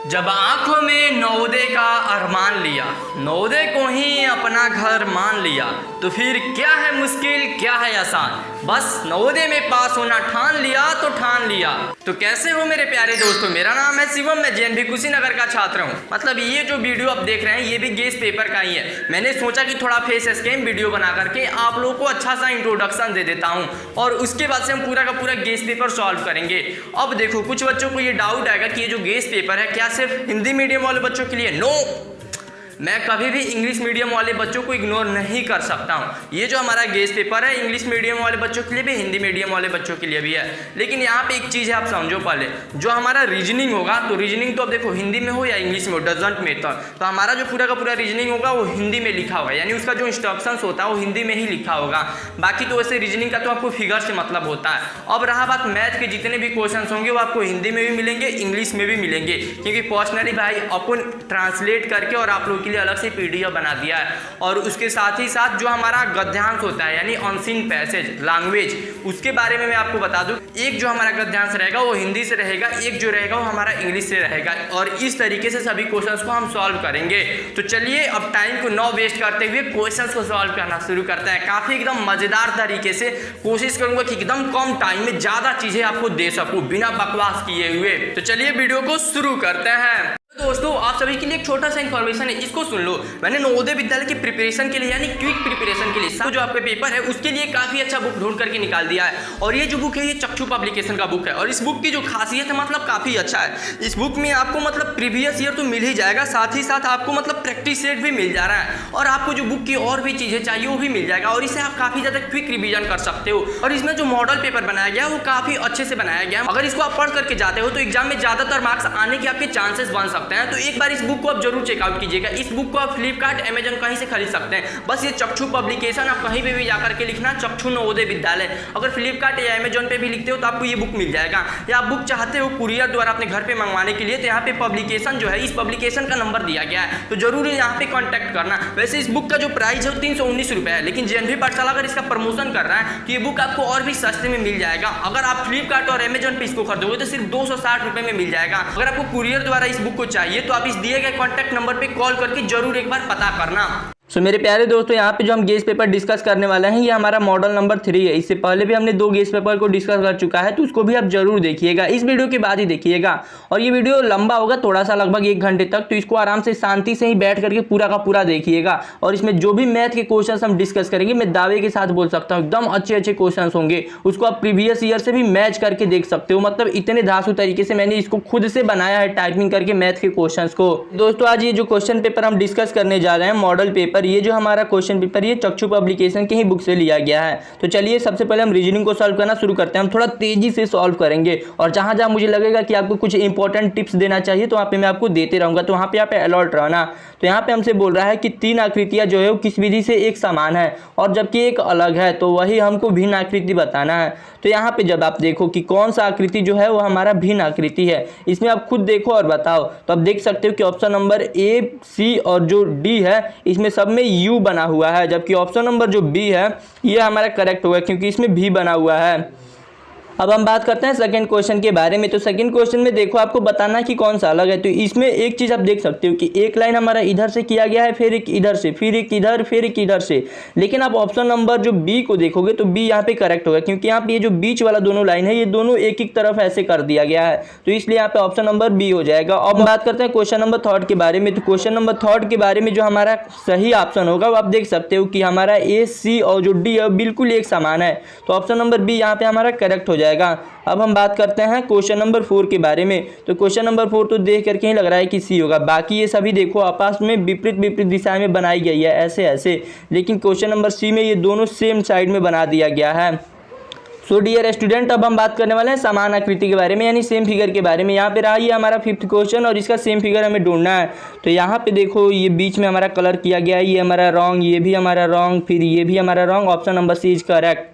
जब आंखों में नवोदय का अरमान लिया, नवोदय को ही अपना घर मान लिया, तो फिर क्या है मुश्किल क्या है आसान, बस नवोदय में पास होना ठान लिया तो ठान लिया। तो कैसे हो मेरे प्यारे दोस्तों, मेरा नाम है शिवम, मैं जेएनवी कुशीनगर का छात्र हूँ। मतलब ये जो वीडियो आप देख रहे हैं ये भी गेस पेपर का ही है। मैंने सोचा कि थोड़ा फेस स्कैम वीडियो बना करके आप लोगों को अच्छा सा इंट्रोडक्शन दे देता हूँ और उसके बाद से हम पूरा का पूरा गेस पेपर सॉल्व करेंगे। अब देखो, कुछ बच्चों को ये डाउट आएगा कि ये जो गेस पेपर है क्या सिर्फ हिंदी मीडियम वाले बच्चों के लिए? नो, मैं कभी भी इंग्लिश मीडियम वाले बच्चों को इग्नोर नहीं कर सकता हूँ। ये जो हमारा गेस पेपर है इंग्लिश मीडियम वाले बच्चों के लिए भी, हिंदी मीडियम वाले बच्चों के लिए भी है। लेकिन यहाँ पे एक चीज़ है, आप समझो पहले, जो हमारा रीजनिंग होगा, तो रीजनिंग तो अब देखो हिंदी में हो या इंग्लिश में हो, डजंट मैटर। तो हमारा जो पूरा का पूरा रीजनिंग होगा वो हिंदी में लिखा होगा, यानी उसका जो इंस्ट्रक्शंस होता है वो हिंदी में ही लिखा होगा। बाकी तो वैसे रीजनिंग का तो आपको फिगर से मतलब होता है। अब रहा बात मैथ के, जितने भी क्वेश्चन होंगे वो आपको हिंदी में भी मिलेंगे, इंग्लिश में भी मिलेंगे, क्योंकि पर्सनली भाई अपन ट्रांसलेट करके और आप लोगों के लिए अलग से PDF बना दिया है। और उसके साथ ही साथ जो हमारा गद्यांश होता है यानी अनसीन पैसेज लैंग्वेज, उसके बारे में मैं आपको बता दूं, एक जो हमारा गद्यांश रहेगा वो हिंदी से रहेगा, एक जो रहेगा वो हमारा इंग्लिश से रहेगा, और इस तरीके से सभी क्वेश्चंस को हम सॉल्व करेंगे। तो चलिए अब टाइम को न वेस्ट करते हुए क्वेश्चंस को सॉल्व करना शुरू करते हैं। काफी एकदम मजेदार तरीके से कोशिश करूंगा कि एकदम कम टाइम में ज्यादा चीजें आपको दे सकूं बिना बकवास किए हुए। तो चलिए वीडियो को शुरू करते हैं। दोस्तों आप सभी के लिए एक छोटा सा इन्फॉर्मेशन है, इसको सुन लो। मैंने नवोदय विद्यालय की प्रिपरेशन के लिए यानी क्विक प्रिपरेशन के लिए जो आपका पेपर है उसके लिए काफी अच्छा बुक ढूंढ करके निकाल दिया है। और ये जो बुक है ये चक्षु पब्लिकेशन का बुक है, और इस बुक की जो खासियत है मतलब काफी अच्छा है। इस बुक में आपको मतलब प्रीवियस ईयर तो मिल ही जाएगा, साथ ही साथ आपको मतलब प्रैक्टिस सेट भी मिल जा रहा है, और आपको जो बुक की और भी चीजें चाहिए वो भी मिल जाएगा, और इसे आप काफी ज्यादा क्विक रिविजन कर सकते हो। और इसमें जो मॉडल पेपर बनाया गया है वो काफी अच्छे से बनाया गया है। अगर इसको आप पढ़ करके जाते हो तो एग्जाम में ज्यादातर मार्क्स आने के आपके चांसेस बन सकते हैं। तो एक बार बुक को आप जरूर चेकआउट कीजिएगा। इस बुक को आप फ्लिपकार्ट, अमेजन कहीं से खरीद सकते हैं। बस ये चक्षु पब्लिकेशन आप कहीं पे भी जाकर के लिखना चक्षु नवोदय विद्यालय। अगर फ्लिपकार्ट या अमेजन पे भी लिखते हो तो आपको ये बुक मिल जाएगा। या आप बुक चाहते हो कुरियर द्वारा अपने घर पे मंगवाने के लिए, तो यहाँ पे पब्लिकेशन जो है, इस पब्लिकेशन का नंबर दिया गया है, तो जरूर यहाँ पे कॉन्टैक्ट करना। वैसे इस बुक का जो प्राइस है वो 319 रुपये है, लेकिन जेएनवी पाठशाला अगर इसका प्रमोशन कर रहा है तो ये बुक आपको और भी सस्ते में मिल जाएगा। अगर आप फ्लिपकार्ट और अमेजन पे इसको खरीदोगे तो सिर्फ 260 रुपये में मिल जाएगा। अगर आपको कुरियर द्वारा इस बुक को चाहिए तो आप इस दिए गए कॉन्टैक्ट नंबर पे कॉल करके जरूर एक बार पता करना। मेरे प्यारे दोस्तों, यहाँ पे जो हम गेस पेपर डिस्कस करने वाले हैं ये हमारा मॉडल नंबर 3 है। इससे पहले भी हमने 2 गेस पेपर को डिस्कस कर चुका है, तो उसको भी आप जरूर देखिएगा, इस वीडियो के बाद ही देखिएगा। और ये वीडियो लंबा होगा थोड़ा सा, लगभग 1 घंटे तक, तो इसको आराम से शांति से ही बैठ करके पूरा का पूरा देखिएगा। और इसमें जो भी मैथ के क्वेश्चन हम डिस्कस करेंगे, मैं दावे के साथ बोल सकता हूँ एकदम अच्छे अच्छे क्वेश्चन होंगे। उसको आप प्रीवियस ईयर से भी मैच करके देख सकते हो। मतलब इतने धांसू तरीके से मैंने इसको खुद से बनाया है टाइपिंग करके मैथ के क्वेश्चन को। दोस्तों आज ये जो क्वेश्चन पेपर हम डिस्कस करने जा रहे हैं मॉडल पेपर, ये जो हमारा क्वेश्चन पेपर ये चक्षु पब्लिकेशन की ही बुक से लिया गया है। तो चलिए सबसे पहले हम रीजनिंग को सॉल्व करना शुरू करते हैं। हम थोड़ा तेजी से सॉल्व करेंगे, और जहां जहां मुझे लगेगा कि आपको कुछ इंपॉर्टेंट टिप्स देना चाहिए तो वहां पे मैं आपको देते रहूंगा, तो वहां पे आप अलर्ट रहना। तो यहाँ पे हमसे बोल रहा है कि 3 आकृतियां जो है वो किस विधि से एक समान है और जबकि एक अलग है, तो वही हमको भिन्न आकृति बताना है। तो यहाँ पे जब आप देखो कि कौन सा आकृति जो है वो हमारा भिन्न आकृति है, इसमें आप खुद देखो और बताओ। तो आप देख सकते हो कि ऑप्शन नंबर A, C और जो D है इसमें सब में U बना हुआ है, जबकि ऑप्शन नंबर जो B है ये हमारा करेक्ट होगा क्योंकि इसमें V बना हुआ है। अब हम बात करते हैं सेकंड क्वेश्चन के बारे में। तो सेकंड क्वेश्चन में देखो आपको बताना कि कौन सा अलग है। तो इसमें एक चीज़ आप देख सकते हो कि एक लाइन हमारा इधर से किया गया है, फिर एक इधर से, फिर एक इधर, फिर एक इधर से। लेकिन आप ऑप्शन नंबर जो B को देखोगे तो B यहाँ पे करेक्ट होगा, क्योंकि यहाँ पे ये जो बीच वाला दोनों लाइन है ये दोनों एक एक तरफ ऐसे कर दिया गया है, तो इसलिए यहाँ पे ऑप्शन नंबर B हो जाएगा। अब हम बात करते हैं क्वेश्चन नंबर 3 के बारे में। तो क्वेश्चन नंबर 3 के बारे में जो हमारा सही ऑप्शन होगा वो आप देख सकते हो कि हमारा A, C और जो D है बिल्कुल एक समान है, तो ऑप्शन नंबर B यहाँ पे हमारा करेक्ट हो जाएगा। अब हम बात करते हैं क्वेश्चन नंबर 4 के बारे में। तो क्वेश्चन नंबर 4 तो देख करके ही लग रहा है कि सी होगा। बाकी ये सभी देखो आपस में विपरीत विपरीत दिशा में बनाई गई है ऐसे ऐसे, लेकिन क्वेश्चन नंबर सी में ये दोनों सेम साइड में बना दिया गया है। सो डियर स्टूडेंट, अब हम बात करने वाले हैं समान आकृति के बारे में यानी सेम फिगर के बारे में। यहाँ पे रहा ये हमारा 5th क्वेश्चन और इसका सेम फिगर हमें ढूंढना है। तो यहाँ पे देखो ये बीच में हमारा कलर किया गया है, ये हमारा रॉन्ग, ये भी हमारा रॉन्ग, फिर ये भी हमारा wrong. Option number C is correct.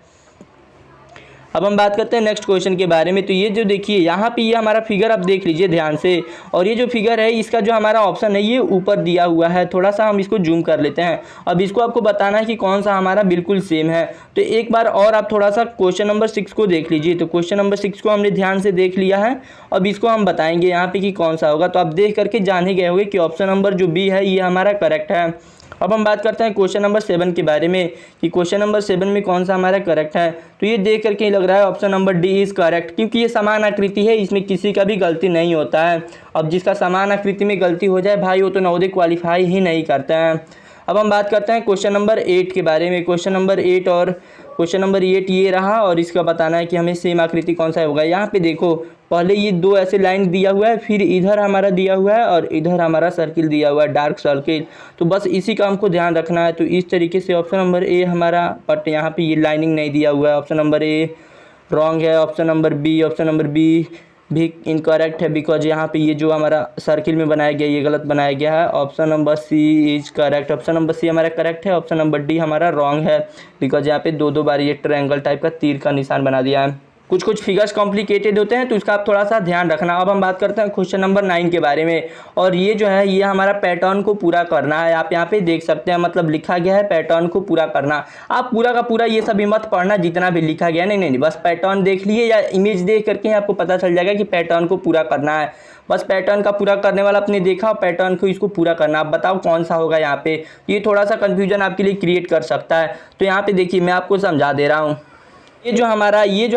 अब हम बात करते हैं नेक्स्ट क्वेश्चन के बारे में। तो ये जो देखिए यहाँ पे ये हमारा फिगर आप देख लीजिए ध्यान से, और ये जो फिगर है इसका जो हमारा ऑप्शन है ये ऊपर दिया हुआ है। थोड़ा सा हम इसको जूम कर लेते हैं। अब इसको आपको बताना है कि कौन सा हमारा बिल्कुल सेम है। तो एक बार और आप थोड़ा सा क्वेश्चन नंबर 6 को देख लीजिए। तो क्वेश्चन नंबर 6 को हमने ध्यान से देख लिया है। अब इसको हम बताएंगे यहाँ पे कि कौन सा होगा। तो आप देख करके जान ही गए होंगे कि ऑप्शन नंबर जो बी है ये हमारा करेक्ट है। अब हम बात करते हैं क्वेश्चन नंबर 7 के बारे में कि क्वेश्चन नंबर 7 में कौन सा हमारा करेक्ट है। तो ये देख करके ही लग रहा है option number D is correct, क्योंकि ये समान आकृति है, इसमें किसी का भी गलती नहीं होता है। अब जिसका समान आकृति में गलती हो जाए भाई वो तो नवोदय क्वालिफाई ही नहीं करता है। अब हम बात करते हैं क्वेश्चन नंबर 8 के बारे में। क्वेश्चन नंबर 8 और क्वेश्चन नंबर 8 ये रहा, और इसका बताना है कि हमें सेम आकृति कौन सा होगा। यहाँ पे देखो पहले ये दो ऐसे लाइन दिया हुआ है, फिर इधर हमारा दिया हुआ है और इधर हमारा सर्किल दिया हुआ है, डार्क सर्किल। तो बस इसी का हमको ध्यान रखना है। तो इस तरीके से ऑप्शन नंबर ए हमारा, बट यहाँ पे ये लाइनिंग नहीं दिया हुआ है। ऑप्शन नंबर ए रॉन्ग है। ऑप्शन नंबर बी भी इनकरेक्ट है, बिकॉज यहाँ पे ये जो हमारा सर्किल में बनाया गया ये गलत बनाया गया है। Option number C is correct. Option number C हमारा करेक्ट है। ऑप्शन नंबर डी हमारा रॉन्ग है, बिकॉज यहाँ पे दो बार ये ट्रायंगल टाइप का तीर का निशान बना दिया है। कुछ फिगर्स कॉम्प्लिकेटेड होते हैं तो इसका आप थोड़ा सा ध्यान रखना। अब हम बात करते हैं क्वेश्चन नंबर 9 के बारे में, और ये जो है ये हमारा पैटर्न को पूरा करना है। आप यहाँ पे देख सकते हैं, मतलब लिखा गया है पैटर्न को पूरा करना। आप पूरा का पूरा ये सभी मत पढ़ना जितना भी लिखा गया, नहीं, बस पैटर्न देख लिए या इमेज देख करके आपको पता चल जाएगा कि पैटर्न को पूरा करना है। बस पैटर्न का पूरा करने वाला आपने देखा, पैटर्न को इसको पूरा करना। आप बताओ कौन सा होगा। यहाँ पे ये थोड़ा सा कन्फ्यूजन आपके लिए क्रिएट कर सकता है। तो यहाँ पे देखिए मैं आपको समझा दे रहा हूँ। ये जो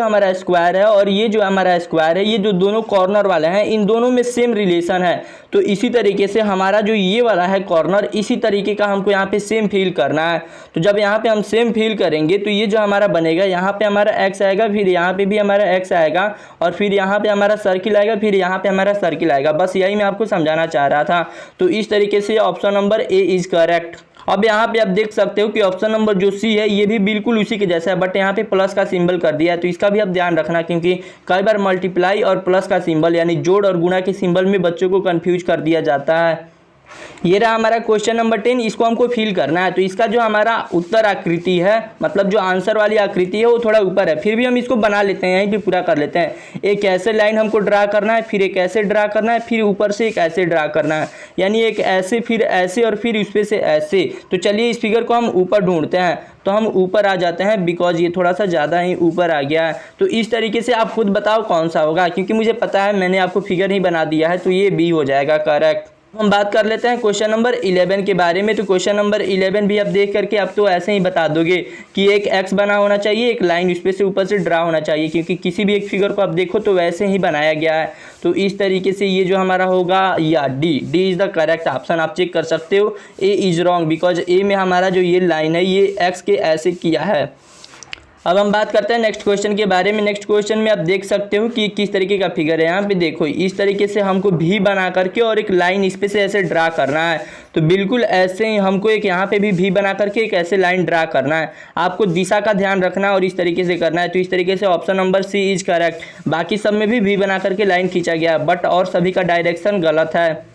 हमारा स्क्वायर है और ये जो हमारा स्क्वायर है, ये जो दोनों कॉर्नर वाले हैं इन दोनों में सेम रिलेशन है। तो इसी तरीके से हमारा जो ये वाला है कॉर्नर, इसी तरीके का हमको यहाँ पे सेम फील करना है। तो जब यहाँ पे हम सेम फील करेंगे तो ये जो हमारा बनेगा, यहाँ पे हमारा एक्स आएगा, फिर यहाँ पे भी हमारा एक्स आएगा, और फिर यहाँ पे हमारा सर्किल आएगा, फिर यहाँ पे हमारा सर्किल आएगा। बस यही मैं आपको समझाना चाह रहा था। तो इस तरीके से option number A is correct. अब यहाँ पे आप देख सकते हो कि ऑप्शन नंबर जो सी है ये भी बिल्कुल उसी के जैसा है, बट यहाँ पे प्लस का सिंबल कर दिया है। तो इसका भी आप ध्यान रखना, क्योंकि कई बार मल्टीप्लाई और प्लस का सिंबल यानी जोड़ और गुणा के सिंबल में बच्चों को कंफ्यूज कर दिया जाता है। ये रहा हमारा क्वेश्चन नंबर 10, इसको हमको फिल करना है। तो इसका जो हमारा उत्तर आकृति है, मतलब जो आंसर वाली आकृति है वो थोड़ा ऊपर है, फिर भी हम इसको बना लेते हैं, यहीं पे पूरा कर लेते हैं। एक ऐसे लाइन हमको ड्रा करना है, फिर एक ऐसे ड्रा करना है, फिर ऊपर से एक ऐसे ड्रा करना है, यानी एक ऐसे, फिर ऐसे, और फिर इस पे से ऐसे। तो चलिए इस फिगर को हम ऊपर ढूंढते हैं। तो हम ऊपर आ जाते हैं, बिकॉज ये थोड़ा सा ज़्यादा ही ऊपर आ गया है। तो इस तरीके से आप खुद बताओ कौन सा होगा, क्योंकि मुझे पता है मैंने आपको फिगर ही बना दिया है। तो ये बी हो जाएगा करेक्ट। हम बात कर लेते हैं क्वेश्चन नंबर 11 के बारे में। तो क्वेश्चन नंबर 11 भी आप देख करके आप तो ऐसे ही बता दोगे कि एक एक्स बना होना चाहिए, एक लाइन उस पे से ऊपर से ड्रा होना चाहिए, क्योंकि किसी भी एक फिगर को आप देखो तो वैसे ही बनाया गया है। तो इस तरीके से ये जो हमारा होगा या D is the correct option. आप चेक कर सकते हो। ए इज़ रॉन्ग, बिकॉज ए में हमारा जो ये लाइन है ये एक्स के ऐसे किया है। अब हम बात करते हैं नेक्स्ट क्वेश्चन के बारे में। नेक्स्ट क्वेश्चन में आप देख सकते हो कि किस तरीके का फिगर है। यहाँ पे देखो इस तरीके से हमको भी बना करके और एक लाइन इस पे से ऐसे ड्रा करना है। तो बिल्कुल ऐसे ही हमको एक यहाँ पे भी बना करके एक ऐसे लाइन ड्रा करना है। आपको दिशा का ध्यान रखना है और इस तरीके से करना है। तो इस तरीके से option number C is correct. बाकी सब में भी बना करके लाइन खींचा गया है, बट और सभी का डायरेक्शन गलत है।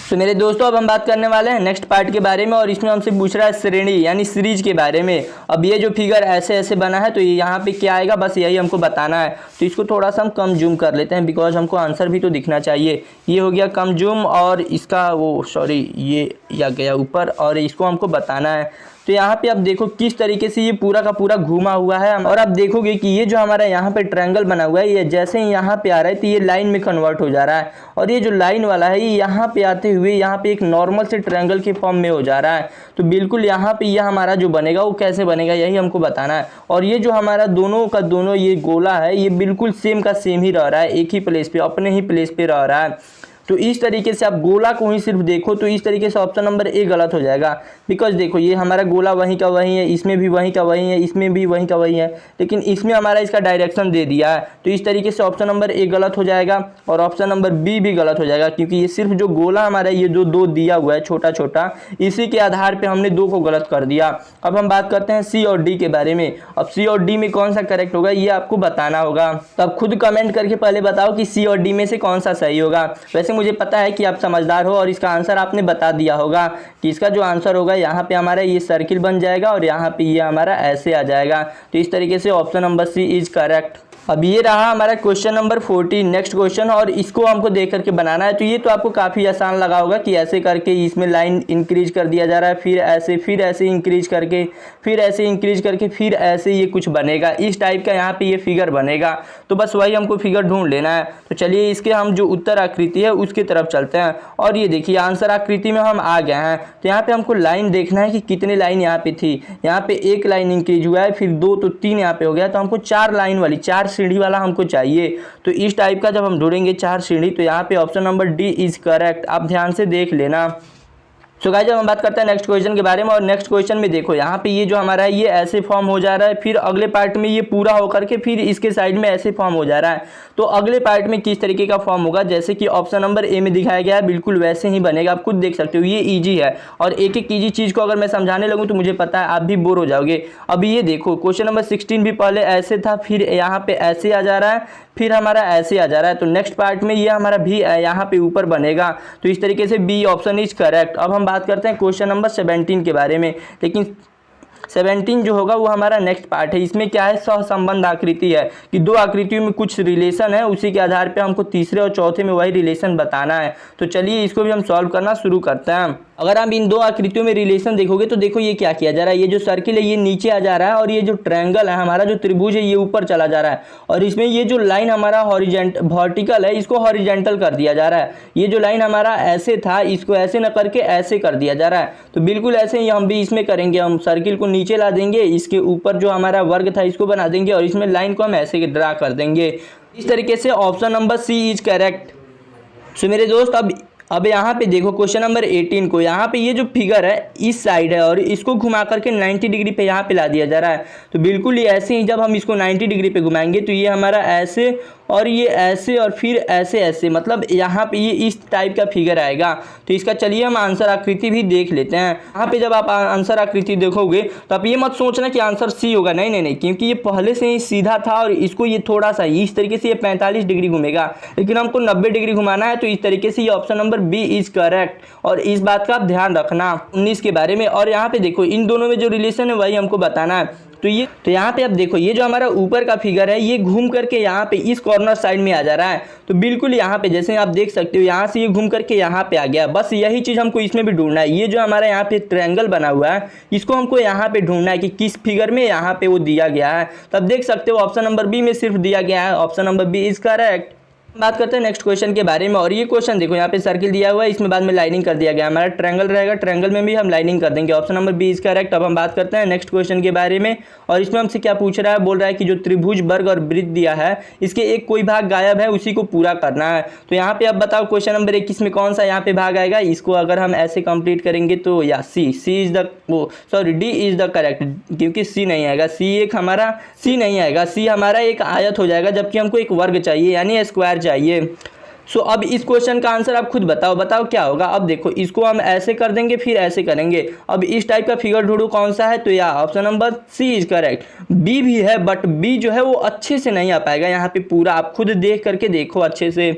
तो मेरे दोस्तों अब हम बात करने वाले हैं नेक्स्ट पार्ट के बारे में, और इसमें हमसे पूछ रहा है श्रेणी यानी सीरीज के बारे में। अब ये जो फिगर ऐसे ऐसे बना है तो ये यहाँ पे क्या आएगा, बस यही हमको बताना है। तो इसको थोड़ा सा हम कम जूम कर लेते हैं, बिकॉज हमको आंसर भी तो दिखना चाहिए। ये हो गया कम जूम, और इसका ये या गया ऊपर, और इसको हमको बताना है। तो यहाँ पे आप देखो किस तरीके से ये पूरा का पूरा घूमा हुआ है, और आप देखोगे कि ये जो हमारा यहाँ पे ट्रायंगल बना हुआ है ये जैसे ही यहाँ पे आ रहा है तो ये लाइन में कन्वर्ट हो जा रहा है, और ये जो लाइन वाला है ये यहाँ पे आते हुए यहाँ पे एक नॉर्मल से ट्रायंगल के फॉर्म में हो जा रहा है। तो बिल्कुल यहाँ पे ये हमारा जो बनेगा वो कैसे बनेगा यही हमको बताना है। और ये जो हमारा दोनों का दोनों ये गोला है ये बिल्कुल सेम का सेम ही रह रहा है, एक ही प्लेस पे, अपने ही प्लेस पे रह रहा है। तो इस तरीके से आप गोला को ही सिर्फ देखो तो इस तरीके से ऑप्शन नंबर ए गलत हो जाएगा, बिकॉज देखो ये हमारा गोला वहीं का वहीं है, इसमें भी वहीं का वहीं है, इसमें भी वहीं का वहीं है, लेकिन इसमें हमारा इसका डायरेक्शन दे दिया है। तो इस तरीके से ऑप्शन नंबर ए गलत हो जाएगा, और ऑप्शन नंबर बी भी गलत हो जाएगा, क्योंकि ये सिर्फ जो गोला हमारा ये जो दो दिया हुआ है छोटा छोटा, इसी के आधार पर हमने दो को गलत कर दिया। अब हम बात करते हैं सी और डी के बारे में। अब सी और डी में कौन सा करेक्ट होगा ये आपको बताना होगा। तो आप खुद कमेंट करके पहले बताओ कि सी और डी में से कौन सा सही होगा। वैसे मुझे पता है कि आप समझदार हो और इसका आंसर आपने बता दिया होगा कि इसका जो आंसर होगा यहाँ पे हमारा ये सर्किल बन जाएगा और यहाँ पे ये हमारा ऐसे आ जाएगा। तो इस तरीके से option number C is correct. अब ये रहा हमारा क्वेश्चन नंबर 14 नेक्स्ट क्वेश्चन, और इसको हमको देख करके बनाना है। तो ये तो आपको काफ़ी आसान लगा होगा कि ऐसे करके इसमें लाइन इंक्रीज कर दिया जा रहा है, फिर ऐसे इंक्रीज करके, फिर ऐसे इंक्रीज करके, फिर ऐसे ये कुछ बनेगा, इस टाइप का यहाँ पे ये फिगर बनेगा। तो बस वही हमको फिगर ढूंढ लेना है। तो चलिए इसके हम जो उत्तर आकृति है उसकी तरफ चलते हैं, और ये देखिए आंसर आकृति में हम आ गए हैं। तो यहाँ पे हमको लाइन देखना है कि कितने लाइन यहाँ पे थी। यहाँ पे एक लाइन इंक्रीज हुआ है, फिर 2 तो 3 यहाँ पे हो गया, तो हमको 4 लाइन वाली 4 सीढ़ी वाला हमको चाहिए। तो इस टाइप का जब हम ढूंढेंगे 4 सीढ़ी, तो यहाँ पे option number D is correct. आप ध्यान से देख लेना। सो गाइस जब हम बात करते हैं नेक्स्ट क्वेश्चन के बारे में, और नेक्स्ट क्वेश्चन में देखो यहाँ पे ये जो हमारा है ये ऐसे फॉर्म हो जा रहा है, फिर अगले पार्ट में ये पूरा होकर के फिर इसके साइड में ऐसे फॉर्म हो जा रहा है। तो अगले पार्ट में किस तरीके का फॉर्म होगा, जैसे कि ऑप्शन नंबर ए में दिखाया गया है, बिल्कुल वैसे ही बनेगा। आप खुद देख सकते हो, ये ईजी है, और एक एक ईजी चीज़ को अगर मैं समझाने लगूँ तो मुझे पता है आप भी बोर हो जाओगे। अभी ये देखो क्वेश्चन नंबर 16 भी पहले ऐसे था, फिर यहाँ पे ऐसे आ जा रहा है, फिर हमारा ऐसे आ जा रहा है। तो नेक्स्ट पार्ट में ये हमारा भी यहाँ पे ऊपर बनेगा। तो इस तरीके से बी ऑप्शन इज करेक्ट। अब हम बात करते हैं क्वेश्चन नंबर 17 के बारे में, लेकिन 17 जो होगा वो हमारा नेक्स्ट पार्ट है। इसमें क्या है, सहसंबंध आकृति है कि 2 आकृतियों में कुछ रिलेशन है, उसी के आधार पे हमको तीसरे और चौथे में वही रिलेशन बताना है। तो चलिए इसको भी हम सॉल्व करना शुरू करते हैं। अगर आप इन 2 आकृतियों में रिलेशन देखोगे तो देखो ये क्या किया जा रहा है, ये जो सर्किल है ये नीचे आ जा रहा है, और ये जो ट्रायंगल है हमारा जो त्रिभुज है ये ऊपर चला जा रहा है, और इसमें ये जो लाइन हमारा वर्टिकल है इसको हॉरिजेंटल कर दिया जा रहा है। ये जो लाइन हमारा ऐसे था इसको ऐसे न करके ऐसे कर दिया जा रहा है। तो बिल्कुल ऐसे ही हम भी इसमें करेंगे, हम सर्किल को नीचे ला देंगे, इसके ऊपर जो हमारा वर्ग था इसको बना देंगे, और इसमें लाइन को हम ऐसे ड्रा कर देंगे। इस तरीके से option number C is correct. So मेरे दोस्त अब यहाँ पे देखो क्वेश्चन नंबर 18 को, यहाँ पे ये जो फिगर है इस साइड है और इसको घुमा करके 90 डिग्री पे यहाँ पे ला दिया जा रहा है। तो बिल्कुल ये ऐसे ही जब हम इसको 90 डिग्री पे घुमाएंगे तो ये हमारा ऐसे और ये ऐसे और फिर ऐसे ऐसे, मतलब यहाँ पे ये इस टाइप का फिगर आएगा। तो इसका चलिए हम आंसर आकृति भी देख लेते हैं। यहाँ पे जब आप आंसर आकृति देखोगे तो आप ये मत सोचना कि आंसर सी होगा, नहीं नहीं नहीं, क्योंकि ये पहले से ही सीधा था और इसको ये थोड़ा सा इस तरीके से ये 45 डिग्री घूमेगा, लेकिन हमको 90 डिग्री घुमाना है। तो इस तरीके से ये option number B is correct, और इस बात का आप ध्यान रखना 19 के बारे में। और यहाँ पे देखो इन दोनों में जो रिलेशन है वही हमको बताना है। तो यहाँ पे आप देखो ये जो हमारा ऊपर का फिगर है ये घूम करके यहाँ पे इस कॉर्नर साइड में आ जा रहा है। तो बिल्कुल यहाँ पे जैसे आप देख सकते हो यहाँ से ये घूम करके यहाँ पे आ गया। बस यही चीज़ हमको इसमें भी ढूंढना है। ये जो हमारा यहाँ पे ट्रायंगल बना हुआ है इसको हमको यहाँ पे ढूंढना है कि किस फिगर में यहाँ पे वो दिया गया है। तो आप देख सकते हो ऑप्शन नंबर बी में सिर्फ दिया गया है, option number B is correct. बात करते हैं नेक्स्ट क्वेश्चन के बारे में, और ये क्वेश्चन देखो यहाँ पे सर्किल दिया हुआ है, इसमें बाद में लाइनिंग कर दिया गया, हमारा ट्रायंगल रहेगा, ट्रायंगल में भी हम लाइनिंग कर देंगे, option number B is correct. अब हम बात करते हैं नेक्स्ट क्वेश्चन के बारे में, और इसमें हमसे क्या पूछ रहा है, बोल रहा है कि जो त्रिभुज वर्ग और वृत्त दिया है इसके एक कोई भाग गायब है उसी को पूरा करना है। तो यहाँ पे अब बताओ क्वेश्चन नंबर 21 में कौन सा यहाँ पे भाग आएगा। इसको अगर हम ऐसे कंप्लीट करेंगे तो या C is the D is the correct, क्योंकि सी नहीं आएगा, सी नहीं आएगा, सी हमारा एक आयत हो जाएगा, जबकि हमको एक वर्ग चाहिए यानी स्क्वायर चाहिए। सो अब इस क्वेश्चन का आंसर आप खुद बताओ क्या होगा। अब देखो इसको हम ऐसे कर देंगे फिर ऐसे करेंगे। अब इस टाइप का फिगर ढूंढो कौन सा है, तो या option number C is correct. B भी है बट बी जो है वो अच्छे से नहीं आ पाएगा यहाँ पे पूरा, आप खुद देख करके देखो अच्छे से।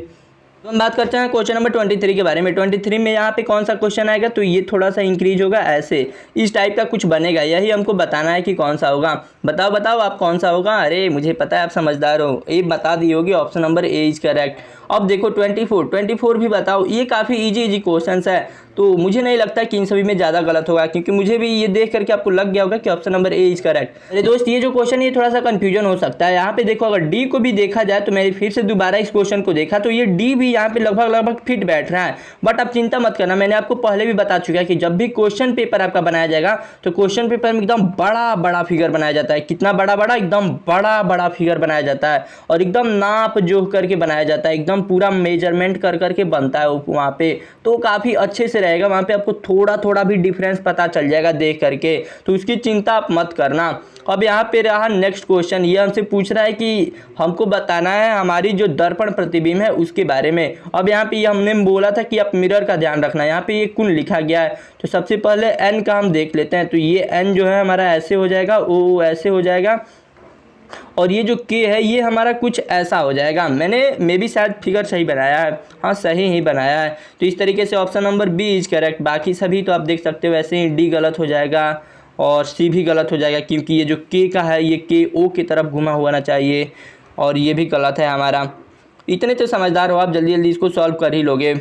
तो हम बात करते हैं क्वेश्चन नंबर 23 के बारे में। 23 में यहाँ पे कौन सा क्वेश्चन आएगा, तो ये थोड़ा सा इंक्रीज होगा ऐसे, इस टाइप का कुछ बनेगा, यही हमको बताना है कि कौन सा होगा। बताओ आप कौन सा होगा। अरे मुझे पता है आप समझदार हो, ये बता दी होगी, option number A is correct. अब देखो 24 भी बताओ, ये काफ़ी इजी क्वेश्चन है, तो मुझे नहीं लगता कि इन सभी में ज़्यादा गलत होगा, क्योंकि मुझे भी ये देख करके आपको लग गया होगा कि option number A is correct. अरे दोस्त ये जो क्वेश्चन है ये थोड़ा सा कंफ्यूजन हो सकता है। यहाँ पे देखो अगर डी को भी देखा जाए तो मैंने फिर से दोबारा इस क्वेश्चन को देखा तो ये डी भी यहाँ पे लगभग फिट बैठ रहा है। बट आप चिंता मत करना, मैंने आपको पहले भी बता चुका है कि जब भी क्वेश्चन पेपर आपका बनाया जाएगा तो क्वेश्चन पेपर में एकदम बड़ा फिगर बनाया जाता है। कितना बड़ा, एकदम बड़ा फिगर बनाया जाता है, और एकदम नाप जोख करके बनाया जाता है, एकदम पूरा मेजरमेंट कर करके बनता है वहाँ पे। तो काफ़ी अच्छे से रहेगा, वहाँ पे आपको थोड़ा भी डिफरेंस पता चल जाएगा देख करके, तो उसकी चिंता आप मत करना। अब यहाँ पे रहा नेक्स्ट क्वेश्चन, ये हमसे पूछ रहा है कि हमको बताना है हमारी जो दर्पण प्रतिबिंब है उसके बारे में। अब यहाँ पे हमने बोला था कि आप मिरर का ध्यान रखना, यहाँ पे ये कुल लिखा गया है। तो सबसे पहले एन का हम देख लेते हैं, तो ये एन जो है हमारा ऐसे हो जाएगा, ओ ऐसे हो जाएगा, और ये जो के है ये हमारा कुछ ऐसा हो जाएगा। मैंने मे भी शायद फिगर सही बनाया है, हाँ सही ही बनाया है। तो इस तरीके से option number B is correct. बाकी सभी तो आप देख सकते हो वैसे ही डी गलत हो जाएगा और सी भी गलत हो जाएगा, क्योंकि ये जो के का है ये के ओ की तरफ घुमा होना चाहिए और ये भी गलत है हमारा। इतने तो समझदार हो आप, जल्दी जल्दी इसको सॉल्व कर ही लोगे।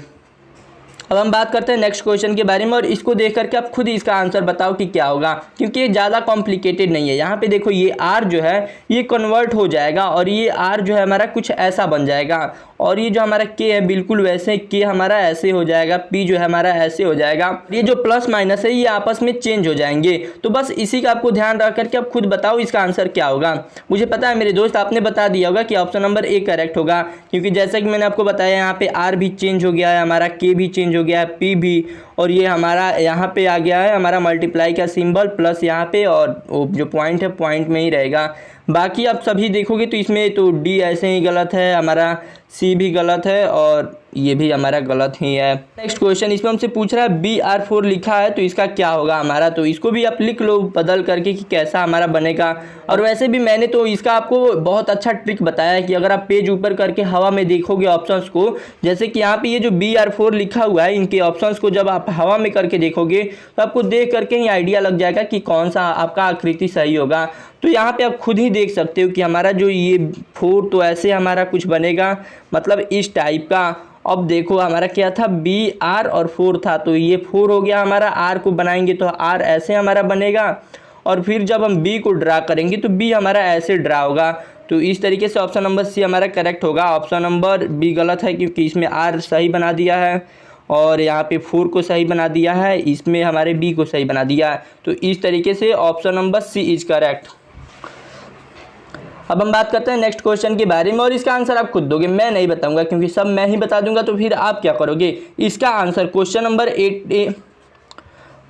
अब हम बात करते हैं नेक्स्ट क्वेश्चन के बारे में और इसको देख करके आप खुद इसका आंसर बताओ कि क्या होगा, क्योंकि ये ज़्यादा कॉम्प्लिकेटेड नहीं है। यहाँ पे देखो ये आर जो है ये कन्वर्ट हो जाएगा और ये आर जो है हमारा कुछ ऐसा बन जाएगा और ये जो हमारा के है बिल्कुल वैसे के हमारा ऐसे हो जाएगा, पी जो है हमारा ऐसे हो जाएगा। ये जो प्लस माइनस है ये आपस में चेंज हो जाएंगे। तो बस इसी का आपको ध्यान रख करके आप खुद बताओ इसका आंसर क्या होगा। मुझे पता है मेरे दोस्त आपने बता दिया होगा कि ऑप्शन नंबर ए करेक्ट होगा, क्योंकि जैसा कि मैंने आपको बताया यहाँ पे आर भी चेंज हो गया है, हमारा के भी चेंज हो गया है, पी भी, और ये हमारा यहाँ पे आ गया है हमारा मल्टीप्लाई का सिंबल प्लस यहाँ पे, और जो पॉइंट है पॉइंट में ही रहेगा। बाकी आप सभी देखोगे तो इसमें तो डी ऐसे ही गलत है, हमारा सी भी गलत है और ये भी हमारा गलत ही है। नेक्स्ट क्वेश्चन इसमें हमसे पूछ रहा है BR4 लिखा है तो इसका क्या होगा हमारा, तो इसको भी आप लिख लो बदल करके कि कैसा हमारा बनेगा। और वैसे भी मैंने तो इसका आपको बहुत अच्छा ट्रिक बताया है कि अगर आप पेज ऊपर करके हवा में देखोगे ऑप्शंस को, जैसे कि यहाँ पे ये जो BR4 लिखा हुआ है इनके ऑप्शंस को जब आप हवा में करके देखोगे तो आपको देख करके ही आइडिया लग जाएगा कि कौन सा आपका आकृति सही होगा। तो यहाँ पे आप खुद ही देख सकते हो कि हमारा जो ये 4 तो ऐसे हमारा कुछ बनेगा, मतलब इस टाइप का। अब देखो हमारा क्या था BR और 4 था, तो ये 4 हो गया हमारा। R को बनाएंगे तो R ऐसे हमारा बनेगा और फिर जब हम B को ड्रा करेंगे तो B हमारा ऐसे ड्रा होगा। तो इस तरीके से ऑप्शन नंबर सी हमारा करेक्ट होगा। ऑप्शन नंबर बी गलत है क्योंकि इसमें R सही बना दिया है और यहाँ पे 4 को सही बना दिया है, इसमें हमारे B को सही बना दिया है। तो इस तरीके से option number C is correct. अब हम बात करते हैं नेक्स्ट क्वेश्चन के बारे में और इसका आंसर आप खुद दोगे, मैं नहीं बताऊंगा, क्योंकि सब मैं ही बता दूंगा तो फिर आप क्या करोगे। इसका आंसर क्वेश्चन नंबर